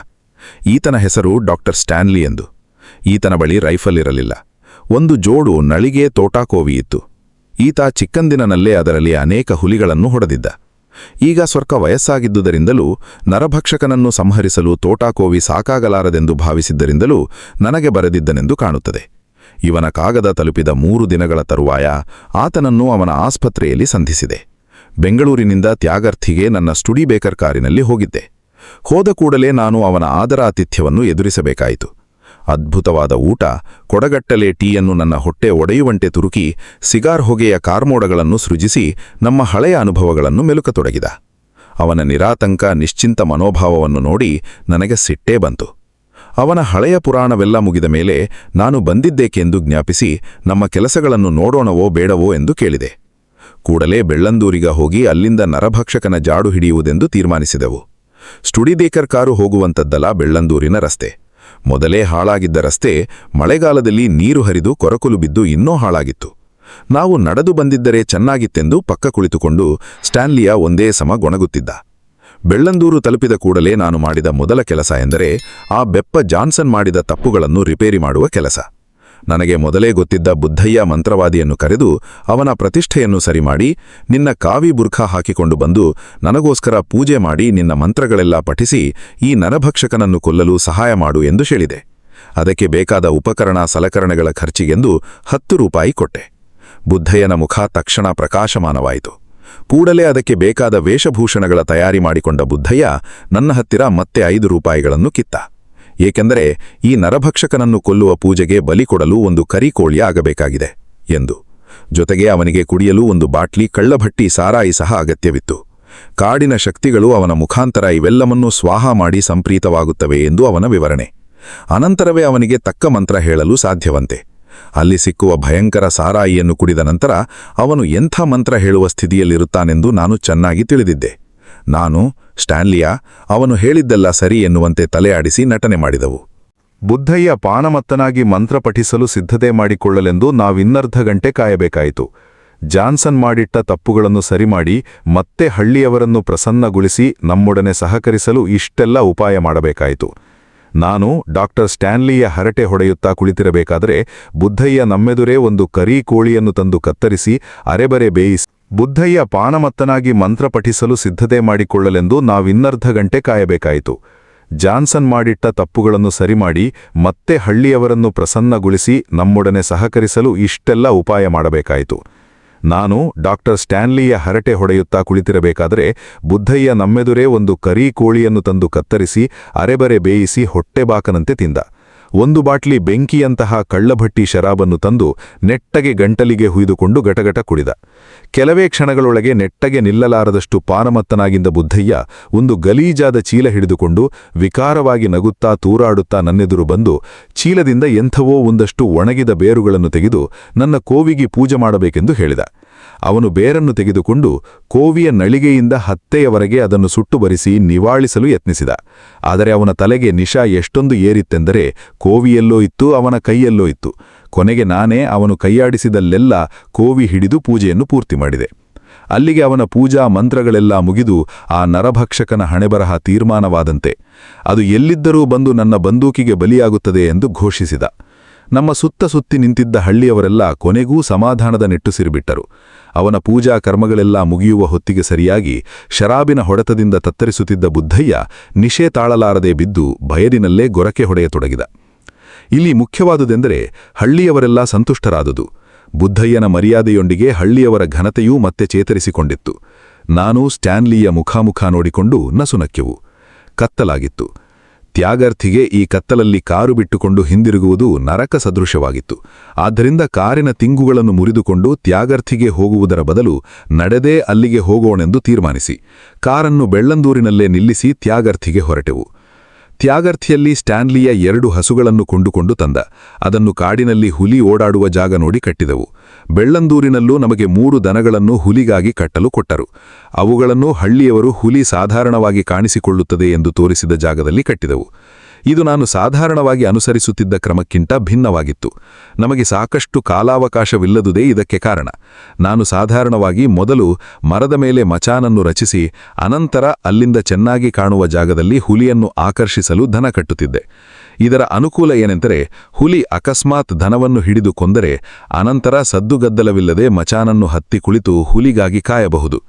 ಈತನ ಹೆಸರು ಡಾಕ್ಟರ್ ಸ್ಟ್ಯಾನ್ಲಿ ಎಂದು. ಈತನ ಬಳಿ ರೈಫಲ್ ಇರಲಿಲ್ಲ. ಒಂದು ಜೋಡು ನಳಿಗೆ ತೋಟಾಕೋವಿ ಇತ್ತು. ಈತ ಚಿಕ್ಕಂದಿನಲ್ಲೇ ಅದರಲ್ಲಿ ಅನೇಕ ಹುಲಿಗಳನ್ನು ಹೊಡೆದಿದ್ದ. ಈಗ ಸ್ವಲ್ಪ ವಯಸ್ಸಾಗಿದ್ದುದರಿಂದಲೂ ನರಭಕ್ಷಕನನ್ನು ಸಂಹರಿಸಲು ತೋಟಾಕೋವಿ ಸಾಕಾಗಲಾರದೆಂದು ಭಾವಿಸಿದ್ದರಿಂದಲೂ ನನಗೆ ಬರೆದಿದ್ದನೆಂದು ಕಾಣುತ್ತದೆ. ಇವನ ಕಾಗದ ತಲುಪಿದ 3 ದಿನಗಳ ತರುವಾಯ ಆತನನ್ನು ಅವನ ಆಸ್ಪತ್ರೆಯಲ್ಲಿ ಸಂಧಿಸಿದೆ. ಬೆಂಗಳೂರಿನಿಂದ ತ್ಯಾಗರ್ಥಿಗೆ ನನ್ನ ಸ್ಟುಡಿಬೇಕರ್ ಕಾರಿನಲ್ಲಿ ಹೋಗಿದ್ದೆ. ಹೋದ ಕೂಡಲೇ ನಾನು ಅವನ ಆದರಾತಿಥ್ಯವನ್ನು ಎದುರಿಸಬೇಕಾಯಿತು. ಅದ್ಭುತವಾದ ಊಟ, ಕೊಡಗಟ್ಟಲೆ ಟೀಯನ್ನು ನನ್ನ ಹೊಟ್ಟೆ ಒಡೆಯುವಂತೆ ತುರುಕಿ ಸಿಗಾರ್ ಹೊಗೆಯ ಕಾರ್ಮೋಡಗಳನ್ನು ಸೃಜಿಸಿ ನಮ್ಮ ಹಳೆಯ ಅನುಭವಗಳನ್ನು ಮೆಲುಕತೊಡಗಿದ. ಅವನ ನಿರಾತಂಕ ನಿಶ್ಚಿಂತ ಮನೋಭಾವವನ್ನು ನೋಡಿ ನನಗೆ ಸಿಟ್ಟೇ ಬಂತು. ಅವನ ಹಳೆಯ ಪುರಾಣವೆಲ್ಲ ಮುಗಿದ ಮೇಲೆ ನಾನು ಬಂದಿದ್ದೇಕೆಂದು ಜ್ಞಾಪಿಸಿ ನಮ್ಮ ಕೆಲಸಗಳನ್ನು ನೋಡೋಣವೋ ಬೇಡವೋ ಎಂದು ಕೇಳಿದೆ. ಕೂಡಲೇ ಬೆಳ್ಳಂದೂರಿಗ ಹೋಗಿ ಅಲ್ಲಿಂದ ನರಭಕ್ಷಕನ ಜಾಡು ಹಿಡಿಯುವುದೆಂದು ತೀರ್ಮಾನಿಸಿದೆವು. ಸ್ಟುಡಿಬೇಕರ್ ಕಾರು ಹೋಗುವಂಥದ್ದಲ್ಲ ಬೆಳ್ಳಂದೂರಿನ ರಸ್ತೆ. ಮೊದಲೇ ಹಾಳಾಗಿದ್ದ ರಸ್ತೆ ಮಳೆಗಾಲದಲ್ಲಿ ನೀರು ಹರಿದು ಕೊರಕಲು ಬಿದ್ದು ಇನ್ನೂ ಹಾಳಾಗಿತ್ತು. ನಾವು ನಡೆದು ಬಂದಿದ್ದರೆ ಚೆನ್ನಾಗಿತ್ತೆಂದು ಪಕ್ಕ ಕುಳಿತುಕೊಂಡು ಸ್ಟ್ಯಾನ್ಲಿಯ ಒಂದೇ ಸಮ ಗೊಣಗುತ್ತಿದ್ದ. ಬೆಳ್ಳಂದೂರು ತಲುಪಿದ ಕೂಡಲೇ ನಾನು ಮಾಡಿದ ಮೊದಲ ಕೆಲಸ ಎಂದರೆ ಆ ಬೆಪ್ಪ ಜಾನ್ಸನ್ ಮಾಡಿದ ತಪ್ಪುಗಳನ್ನು ರಿಪೇರಿ ಮಾಡುವ ಕೆಲಸ. ನನಗೆ ಮೊದಲೇ ಗೊತ್ತಿದ್ದ ಬುದ್ಧಯ್ಯ ಮಂತ್ರವಾದಿಯನ್ನು ಕರೆದು ಅವನ ಪ್ರತಿಷ್ಠೆಯನ್ನು ಸರಿಮಾಡಿ, ನಿನ್ನ ಕಾವಿ ಬುರ್ಖಾ ಹಾಕಿಕೊಂಡು ಬಂದು ನನಗೋಸ್ಕರ ಪೂಜೆ ಮಾಡಿ ನಿನ್ನ ಮಂತ್ರಗಳೆಲ್ಲ ಪಠಿಸಿ ಈ ನರಭಕ್ಷಕನನ್ನು ಕೊಲ್ಲಲು ಸಹಾಯ ಮಾಡು ಎಂದು ಹೇಳಿದೆ. ಅದಕ್ಕೆ ಬೇಕಾದ ಉಪಕರಣ ಸಲಕರಣೆಗಳ ಖರ್ಚಿಗೆಂದು 10 ರೂಪಾಯಿ ಕೊಟ್ಟೆ. ಬುದ್ಧಯ್ಯನ ಮುಖ ತಕ್ಷಣ ಪ್ರಕಾಶಮಾನವಾಯಿತು. ಕೂಡಲೇ ಅದಕ್ಕೆ ಬೇಕಾದ ವೇಷಭೂಷಣಗಳ ತಯಾರಿ ಮಾಡಿಕೊಂಡ ಬುದ್ಧಯ್ಯ ನನ್ನ ಹತ್ತಿರ ಮತ್ತೆ 5 ರೂಪಾಯಿಗಳನ್ನು ಕಿತ್ತ. ಏಕೆಂದರೆ ಈ ನರಭಕ್ಷಕನನ್ನು ಕೊಲ್ಲುವ ಪೂಜೆಗೆ ಬಲಿ ಕೊಡಲು ಒಂದು ಕರಿಕೋಳಿ ಆಗಬೇಕಾಗಿದೆ ಎಂದು. ಜೊತೆಗೆ ಅವನಿಗೆ ಕುಡಿಯಲು ಒಂದು ಬಾಟ್ಲಿ ಕಳ್ಳಭಟ್ಟಿ ಸಾರಾಯಿ ಸಹ ಅಗತ್ಯವಿತ್ತು. ಕಾಡಿನ ಶಕ್ತಿಗಳು ಅವನ ಮುಖಾಂತರ ಇವೆಲ್ಲವನ್ನೂ ಸ್ವಾಹ ಮಾಡಿ ಸಂಪ್ರೀತವಾಗುತ್ತವೆ ಎಂದು ಅವನ ವಿವರಣೆ. ಅನಂತರವೇ ಅವನಿಗೆ ತಕ್ಕ ಮಂತ್ರ ಹೇಳಲು ಸಾಧ್ಯವಂತೆ. ಅಲ್ಲಿ ಸಿಕ್ಕುವ ಭಯಂಕರ ಸಾರಾಯಿಯನ್ನು ಕುಡಿದ ನಂತರ ಅವನು ಎಂಥ ಮಂತ್ರ ಹೇಳುವ ಸ್ಥಿತಿಯಲ್ಲಿರುತ್ತಾನೆಂದು ನಾನು ಚೆನ್ನಾಗಿ ತಿಳಿದಿದ್ದೆ. ನಾನು, ಸ್ಟ್ಯಾನ್ಲಿಯ ಅವನು ಹೇಳಿದ್ದೆಲ್ಲ ಸರಿ ಎನ್ನುವಂತೆ ತಲೆಯಾಡಿಸಿ ನಟನೆ ಮಾಡಿದವು. ಬುದ್ಧಯ್ಯ ಪಾನಮತ್ತನಾಗಿ ಮಂತ್ರ ಪಠಿಸಲು ಸಿದ್ಧತೆ ಮಾಡಿಕೊಳ್ಳಲೆಂದು ನಾವಿನ್ನರ್ಧ ಗಂಟೆ ಕಾಯಬೇಕಾಯಿತು. ಜಾನ್ಸನ್ ಮಾಡಿಟ್ಟ ತಪ್ಪುಗಳನ್ನು ಸರಿಮಾಡಿ ಮತ್ತೆ ಹಳ್ಳಿಯವರನ್ನು ಪ್ರಸನ್ನಗೊಳಿಸಿ ನಮ್ಮೊಡನೆ ಸಹಕರಿಸಲು ಇಷ್ಟೆಲ್ಲ ಉಪಾಯ ಮಾಡಬೇಕಾಯಿತು. ನಾನು ಡಾಕ್ಟರ್ ಸ್ಟ್ಯಾನ್ಲಿಯ ಹರಟೆ ಹೊಡೆಯುತ್ತಾ ಕುಳಿತಿರಬೇಕಾದರೆ ಬುದ್ಧಯ್ಯ ನಮ್ಮೆದುರೇ ಒಂದು ಕರಿ ಕೋಳಿಯನ್ನು ತಂದು ಕತ್ತರಿಸಿ ಅರೆಬರೆ ಬೇಯಿಸಿ ಬುದ್ಧಯ್ಯ ಪಾನಮತ್ತನಾಗಿ ಮಂತ್ರ ಪಠಿಸಲು ಸಿದ್ಧತೆ ಮಾಡಿಕೊಳ್ಳಲೆಂದು ನಾವಿನ್ನರ್ಧ ಗಂಟೆ ಕಾಯಬೇಕಾಯಿತು. ಜಾನ್ಸನ್ ಮಾಡಿಟ್ಟ ತಪ್ಪುಗಳನ್ನು ಸರಿಮಾಡಿ ಮತ್ತೆ ಹಳ್ಳಿಯವರನ್ನು ಪ್ರಸನ್ನಗೊಳಿಸಿ ನಮ್ಮೊಡನೆ ಸಹಕರಿಸಲು ಇಷ್ಟೆಲ್ಲ ಉಪಾಯ ಮಾಡಬೇಕಾಯಿತು. ನಾನು ಡಾಕ್ಟರ್ ಸ್ಟ್ಯಾನ್ಲಿಯ ಹರಟೆ ಹೊಡೆಯುತ್ತಾ ಕುಳಿತಿರಬೇಕಾದರೆ ಬುದ್ಧಯ್ಯ ನಮ್ಮೆದುರೇ ಒಂದು ಕರಿ ಕೋಳಿಯನ್ನು ತಂದು ಕತ್ತರಿಸಿ ಅರೆಬರೆ ಬೇಯಿಸಿ ಹೊಟ್ಟೆಬಾಕನಂತೆ ತಿಂದ. ಒಂದು ಬಾಟ್ಲಿ ಬೆಂಕಿಯಂತಹ ಕಳ್ಳಭಟ್ಟಿ ಶರಾಬನ್ನು ತಂದು ನೆಟ್ಟಗೆ ಗಂಟಲಿಗೆ ಹುಯ್ದುಕೊಂಡು ಗಟಗಟ ಕುಡಿದ. ಕೆಲವೇ ಕ್ಷಣಗಳೊಳಗೆ ನೆಟ್ಟಗೆ ನಿಲ್ಲಲಾರದಷ್ಟು ಪಾನಮತ್ತನಾಗಿದ್ದ ಬುದ್ಧಯ್ಯ ಒಂದು ಗಲೀಜಾದ ಚೀಲ ಹಿಡಿದುಕೊಂಡು ವಿಕಾರವಾಗಿ ನಗುತ್ತಾ ತೂರಾಡುತ್ತಾ ನನ್ನೆದುರು ಬಂದು ಚೀಲದಿಂದ ಎಂಥವೋ ಒಂದಷ್ಟು ಒಣಗಿದ ಬೇರುಗಳನ್ನು ತೆಗೆದು ನನ್ನ ಕೋವಿಗೆ ಪೂಜೆ ಮಾಡಬೇಕೆಂದು ಹೇಳಿದ. ಅವನು ಬೇರನ್ನು ತೆಗೆದುಕೊಂಡು ಕೋವಿಯ ನಳಿಗೆಯಿಂದ ಹತ್ತೆಯವರೆಗೆ ಅದನ್ನು ಸುಟ್ಟು ಬರಿಸಿ ನಿವಾಳಿಸಲು ಯತ್ನಿಸಿದ. ಆದರೆ ಅವನ ತಲೆಗೆ ನಿಶಾ ಎಷ್ಟೊಂದು ಏರಿತ್ತೆಂದರೆ ಕೋವಿಯಲ್ಲೋ ಇತ್ತು, ಅವನ ಕೈಯಲ್ಲೋ ಇತ್ತು. ಕೊನೆಗೆ ನಾನೇ ಅವನು ಕೈಯಾಡಿಸಿದಲ್ಲೆಲ್ಲ ಕೋವಿ ಹಿಡಿದು ಪೂಜೆಯನ್ನು ಪೂರ್ತಿ ಮಾಡಿದೆ. ಅಲ್ಲಿಗೆ ಅವನ ಪೂಜಾ ಮಂತ್ರಗಳೆಲ್ಲ ಮುಗಿದು ಆ ನರಭಕ್ಷಕನ ಹಣೆಬರಹ ತೀರ್ಮಾನವಾದಂತೆ. ಅದು ಎಲ್ಲಿದ್ದರೂ ಬಂದು ನನ್ನ ಬಂದೂಕಿಗೆ ಬಲಿಯಾಗುತ್ತದೆ ಎಂದು ಘೋಷಿಸಿದ. ನಮ್ಮ ಸುತ್ತಿ ನಿಂತಿದ್ದ ಹಳ್ಳಿಯವರೆಲ್ಲ ಕೊನೆಗೂ ಸಮಾಧಾನದ ನಿಟ್ಟುಸಿರುಬಿಟ್ಟರು. ಅವನ ಪೂಜಾ ಕರ್ಮಗಳೆಲ್ಲ ಮುಗಿಯುವ ಹೊತ್ತಿಗೆ ಸರಿಯಾಗಿ ಶರಾಬಿನ ಹೊಡೆತದಿಂದ ತತ್ತರಿಸುತ್ತಿದ್ದ ಬುದ್ಧಯ್ಯ ನಿಶೆ ತಾಳಲಾರದೆ ಬಿದ್ದು ಭಯದಿನಲ್ಲೇ ಗೊರಕೆ ಹೊಡೆಯತೊಡಗಿದ. ಇಲ್ಲಿ ಮುಖ್ಯವಾದುದೆಂದರೆ ಹಳ್ಳಿಯವರೆಲ್ಲ ಸಂತುಷ್ಟರಾದುದು. ಬುದ್ಧಯ್ಯನ ಮರ್ಯಾದೆಯೊಂದಿಗೆ ಹಳ್ಳಿಯವರ ಘನತೆಯೂ ಮತ್ತೆ ಚೇತರಿಸಿಕೊಂಡಿತ್ತು. ನಾನು ಸ್ಟ್ಯಾನ್ಲಿಯ ಮುಖಾಮುಖ ನೋಡಿಕೊಂಡು ನಸುನಕ್ಕೆವು. ಕತ್ತಲಾಗಿತ್ತು. ತ್ಯಾಗರ್ಥಿಗೆ ಈ ಕತ್ತಲಲ್ಲಿ ಕಾರು ಬಿಟ್ಟುಕೊಂಡು ಹಿಂದಿರುಗುವುದು ನರಕ ಸದೃಶವಾಗಿತ್ತು. ಆದ್ದರಿಂದ ಕಾರಿನ ತಿಂಗುಗಳನ್ನು ಮುರಿದುಕೊಂಡು ತ್ಯಾಗರ್ಥಿಗೆ ಹೋಗುವುದರ ಬದಲು ನಡೆದೇ ಅಲ್ಲಿಗೆ ಹೋಗೋಣೆಂದು ತೀರ್ಮಾನಿಸಿ ಕಾರನ್ನು ಬೆಳ್ಳಂದೂರಿನಲ್ಲೇ ನಿಲ್ಲಿಸಿ ತ್ಯಾಗರ್ಥಿಗೆ ಹೊರಟೆವು. ತ್ಯಾಗರ್ಥಿಯಲ್ಲಿ ಸ್ಟ್ಯಾನ್ಲಿಯ 2 ಹಸುಗಳನ್ನು ಕೊಂಡುಕೊಂಡು ತಂದ. ಅದನ್ನು ಕಾಡಿನಲ್ಲಿ ಹುಲಿ ಓಡಾಡುವ ಜಾಗ ನೋಡಿ ಕಟ್ಟಿದೆವು. ಬೆಳ್ಳಂದೂರಿನಲ್ಲೂ ನಮಗೆ 3 ದನಗಳನ್ನು ಹುಲಿಗಾಗಿ ಕಟ್ಟಲು ಕೊಟ್ಟರು. ಅವುಗಳನ್ನು ಹಳ್ಳಿಯವರು ಹುಲಿ ಸಾಧಾರಣವಾಗಿ ಕಾಣಿಸಿಕೊಳ್ಳುತ್ತದೆ ಎಂದು ತೋರಿಸಿದ ಜಾಗದಲ್ಲಿ ಕಟ್ಟಿದೆವು. ಇದು ನಾನು ಸಾಧಾರಣವಾಗಿ ಅನುಸರಿಸುತ್ತಿದ್ದ ಕ್ರಮಕ್ಕಿಂತ ಭಿನ್ನವಾಗಿತ್ತು. ನಮಗೆ ಸಾಕಷ್ಟು ಕಾಲಾವಕಾಶವಿಲ್ಲದುದೇ ಇದಕ್ಕೆ ಕಾರಣ. ನಾನು ಸಾಧಾರಣವಾಗಿ ಮೊದಲು ಮರದ ಮೇಲೆ ಮಚಾನನ್ನು ರಚಿಸಿ ಅನಂತರ ಅಲ್ಲಿಂದ ಚೆನ್ನಾಗಿ ಕಾಣುವ ಜಾಗದಲ್ಲಿ ಹುಲಿಯನ್ನು ಆಕರ್ಷಿಸಲು ದನ ಕಟ್ಟುತ್ತಿದ್ದೆ. ಇದರ ಅನುಕೂಲ ಏನೆಂದರೆ ಹುಲಿ ಅಕಸ್ಮಾತ್ ದನವನ್ನು ಹಿಡಿದು ಕೊಂದರೆ ಅನಂತರ ಸದ್ದುಗದ್ದಲವಿಲ್ಲದೆ ಮಚಾನನ್ನು ಹತ್ತಿ ಕುಳಿತು ಹುಲಿಗಾಗಿ ಕಾಯಬಹುದು.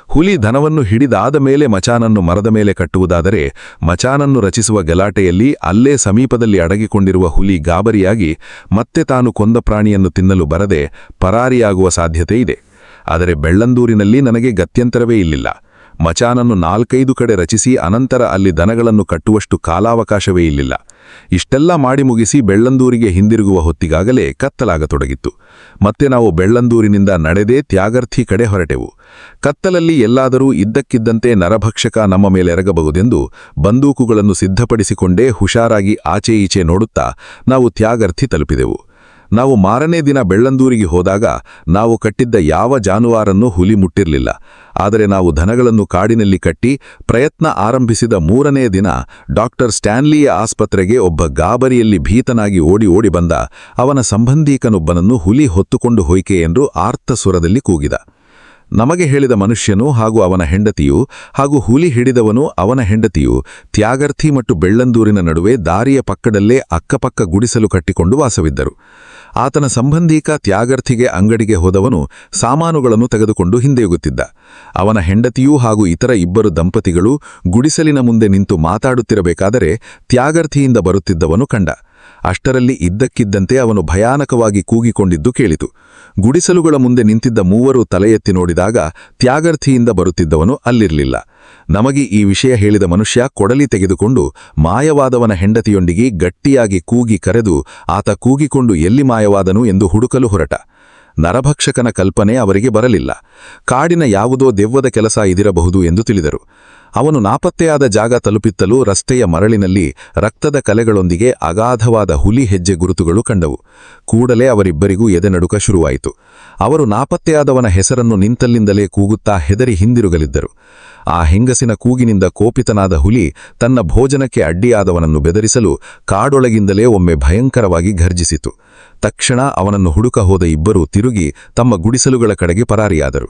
ಹುಲಿ ದನವನ್ನು ಹಿಡಿದಾದ ಮೇಲೆ ಮಚಾನನ್ನು ಮರದ ಮೇಲೆ ಕಟ್ಟುವುದಾದರೆ ಮಚಾನನ್ನು ರಚಿಸುವ ಗಲಾಟೆಯಲ್ಲಿ ಅಲ್ಲೇ ಸಮೀಪದಲ್ಲಿ ಅಡಗಿಕೊಂಡಿರುವ ಹುಲಿ ಗಾಬರಿಯಾಗಿ ಮತ್ತೆ ತಾನು ಕೊಂದ ಪ್ರಾಣಿಯನ್ನು ತಿನ್ನಲು ಬರದೆ ಪರಾರಿಯಾಗುವ ಸಾಧ್ಯತೆ ಇದೆ. ಆದರೆ ಬೆಳ್ಳಂದೂರಿನಲ್ಲಿ ನನಗೆ ಗತ್ಯಂತರವೇ ಇಲ್ಲಿಲ್ಲ. ಮಚಾನನ್ನು 4-5 ಕಡೆ ರಚಿಸಿ ಅನಂತರ ಅಲ್ಲಿ ದನಗಳನ್ನು ಕಟ್ಟುವಷ್ಟು ಕಾಲಾವಕಾಶವೇ ಇಲ್ಲಿಲ್ಲ. ಇಷ್ಟೆಲ್ಲ ಮಾಡಿ ಮುಗಿಸಿ ಬೆಳ್ಳಂದೂರಿಗೆ ಹಿಂದಿರುಗುವ ಹೊತ್ತಿಗಾಗಲೇ ಕತ್ತಲಾಗತೊಡಗಿತ್ತು. ಮತ್ತೆ ನಾವು ಬೆಳ್ಳಂದೂರಿನಿಂದ ನಡೆದೇ ತ್ಯಾಗರ್ಥಿ ಕಡೆ ಹೊರಟೆವು. ಕತ್ತಲಲ್ಲಿ ಎಲ್ಲಾದರೂ ಇದ್ದಕ್ಕಿದ್ದಂತೆ ನರಭಕ್ಷಕ ನಮ್ಮ ಮೇಲೆರಗಬಹುದೆಂದು ಬಂದೂಕುಗಳನ್ನು ಸಿದ್ಧಪಡಿಸಿಕೊಂಡೇ ಹುಷಾರಾಗಿ ಆಚೆ ಈಚೆ ನೋಡುತ್ತಾ ನಾವು ತ್ಯಾಗರ್ಥಿ ತಲುಪಿದೆವು. ನಾವು ಮಾರನೇ ದಿನ ಬೆಳ್ಳಂದೂರಿಗೆ ಹೋದಾಗ ನಾವು ಕಟ್ಟಿದ್ದ ಯಾವ ಜಾನುವಾರನ್ನೂ ಹುಲಿ ಮುಟ್ಟಿರಲಿಲ್ಲ. ಆದರೆ ನಾವು ದನಗಳನ್ನು ಕಾಡಿನಲ್ಲಿ ಕಟ್ಟಿ ಪ್ರಯತ್ನ ಆರಂಭಿಸಿದ 3ನೇ ದಿನ ಡಾಕ್ಟರ್ ಸ್ಟ್ಯಾನ್ಲಿಯ ಆಸ್ಪತ್ರೆಗೆ ಒಬ್ಬ ಗಾಬರಿಯಲ್ಲಿ ಭೀತನಾಗಿ ಓಡಿ ಬಂದ ಅವನ ಸಂಬಂಧಿಕನೊಬ್ಬನನ್ನು ಹುಲಿ ಹೊತ್ತುಕೊಂಡು ಹೋಯ್ಕೆ ಎಂದು ಆರ್ತಸುರದಲ್ಲಿ ಕೂಗಿದ. ನಮಗೆ ಹೇಳಿದ ಮನುಷ್ಯನು ಹಾಗೂ ಅವನ ಹೆಂಡತಿಯು ಹಾಗೂ ಹುಲಿ ಹಿಡಿದವನು ಅವನ ಹೆಂಡತಿಯು ತ್ಯಾಗರ್ಥಿ ಮತ್ತು ಬೆಳ್ಳಂದೂರಿನ ನಡುವೆ ದಾರಿಯ ಪಕ್ಕದಲ್ಲೇ ಅಕ್ಕಪಕ್ಕ ಗುಡಿಸಲು ಕಟ್ಟಿಕೊಂಡು ವಾಸವಿದ್ದರು. ಆತನ ಸಂಬಂಧಿಕ ತ್ಯಾಗರ್ಥಿಗೆ ಅಂಗಡಿಗೆ ಹೋದವನು ಸಾಮಾನುಗಳನ್ನು ತೆಗೆದುಕೊಂಡು ಹಿಂದೆಯುಗುತ್ತಿದ್ದ. ಅವನ ಹೆಂಡತಿಯೂ ಹಾಗೂ ಇತರ 2 ದಂಪತಿಗಳು ಗುಡಿಸಲಿನ ಮುಂದೆ ನಿಂತು ಮಾತಾಡುತ್ತಿರಬೇಕಾದರೆ ತ್ಯಾಗರ್ಥಿಯಿಂದ ಬರುತ್ತಿದ್ದವನು ಕಂಡ. ಅಷ್ಟರಲ್ಲಿ ಇದ್ದಕ್ಕಿದ್ದಂತೆ ಅವನು ಭಯಾನಕವಾಗಿ ಕೂಗಿಕೊಂಡಿದ್ದು ಕೇಳಿತು. ಗುಡಿಸಲುಗಳ ಮುಂದೆ ನಿಂತಿದ್ದ 3 ತಲೆ ಎತ್ತಿ ನೋಡಿದಾಗ ತ್ಯಾಗರ್ಥಿಯಿಂದ ಬರುತ್ತಿದ್ದವನು ಅಲ್ಲಿರಲಿಲ್ಲ. ನಮಗೆ ಈ ವಿಷಯ ಹೇಳಿದ ಮನುಷ್ಯ ಕೊಡಲಿ ತೆಗೆದುಕೊಂಡು ಮಾಯವಾದವನ ಹೆಂಡತಿಯೊಂದಿಗೆ ಗಟ್ಟಿಯಾಗಿ ಕೂಗಿ ಕರೆದು ಆತ ಕೂಗಿಕೊಂಡು ಎಲ್ಲಿ ಮಾಯವಾದನು ಎಂದು ಹುಡುಕಲು ಹೊರಟ. ನರಭಕ್ಷಕನ ಕಲ್ಪನೆ ಅವರಿಗೆ ಬರಲಿಲ್ಲ. ಕಾಡಿನ ಯಾವುದೋ ದೆವ್ವದ ಕೆಲಸ ಇದಿರಬಹುದು ಎಂದು ತಿಳಿದರು. ಅವನು ನಾಪತ್ತೆಯಾದ ಜಾಗ ತಲುಪಿತ್ತಲೂ ರಸ್ತೆಯ ಮರಳಿನಲ್ಲಿ ರಕ್ತದ ಕಲೆಗಳೊಂದಿಗೆ ಅಗಾಧವಾದ ಹುಲಿ ಹೆಜ್ಜೆ ಗುರುತುಗಳು ಕಂಡವು. ಕೂಡಲೇ ಅವರಿಬ್ಬರಿಗೂ ಎದೆನಡುಕ ಶುರುವಾಯಿತು. ಅವರು ನಾಪತ್ತೆಯಾದವನ ಹೆಸರನ್ನು ನಿಂತಲ್ಲಿಂದಲೇ ಕೂಗುತ್ತಾ ಹೆದರಿ ಹಿಂದಿರುಗಲಿದ್ದರು. ಆ ಹೆಂಗಸಿನ ಕೂಗಿನಿಂದ ಕೋಪಿತನಾದ ಹುಲಿ ತನ್ನ ಭೋಜನಕ್ಕೆ ಅಡ್ಡಿಯಾದವನನ್ನು ಬೆದರಿಸಲು ಕಾಡೊಳಗಿಂದಲೇ ಒಮ್ಮೆ ಭಯಂಕರವಾಗಿ ಘರ್ಜಿಸಿತು. ತಕ್ಷಣ ಅವನನ್ನು ಹುಡುಕ ಹೋದ 2 ತಿರುಗಿ ತಮ್ಮ ಗುಡಿಸಲುಗಳ ಕಡೆಗೆ ಪರಾರಿಯಾದರು.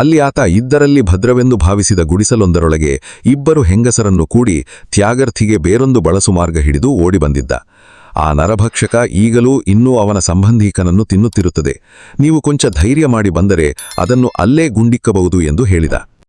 ಅಲ್ಲಿ ಆತ ಇದ್ದರಲ್ಲಿ ಭದ್ರವೆಂದು ಭಾವಿಸಿದ ಗುಡಿಸಲೊಂದರೊಳಗೆ 2 ಹೆಂಗಸರನ್ನು ಕೂಡಿ ತ್ಯಾಗರ್ಥಿಗೆ ಬೇರೊಂದು ಬಳಸು ಮಾರ್ಗ ಹಿಡಿದು ಓಡಿಬಂದಿದ್ದ. ಆ ನರಭಕ್ಷಕ ಈಗಲೂ ಇನ್ನೂ ಅವನ ಸಂಬಂಧಿಕನನ್ನು ತಿನ್ನುತ್ತಿರುತ್ತದೆ. ನೀವು ಕೊಂಚ ಧೈರ್ಯ ಮಾಡಿ ಬಂದರೆ ಅದನ್ನು ಅಲ್ಲೇ ಗುಂಡಿಕ್ಕಬಹುದು ಎಂದು ಹೇಳಿದ.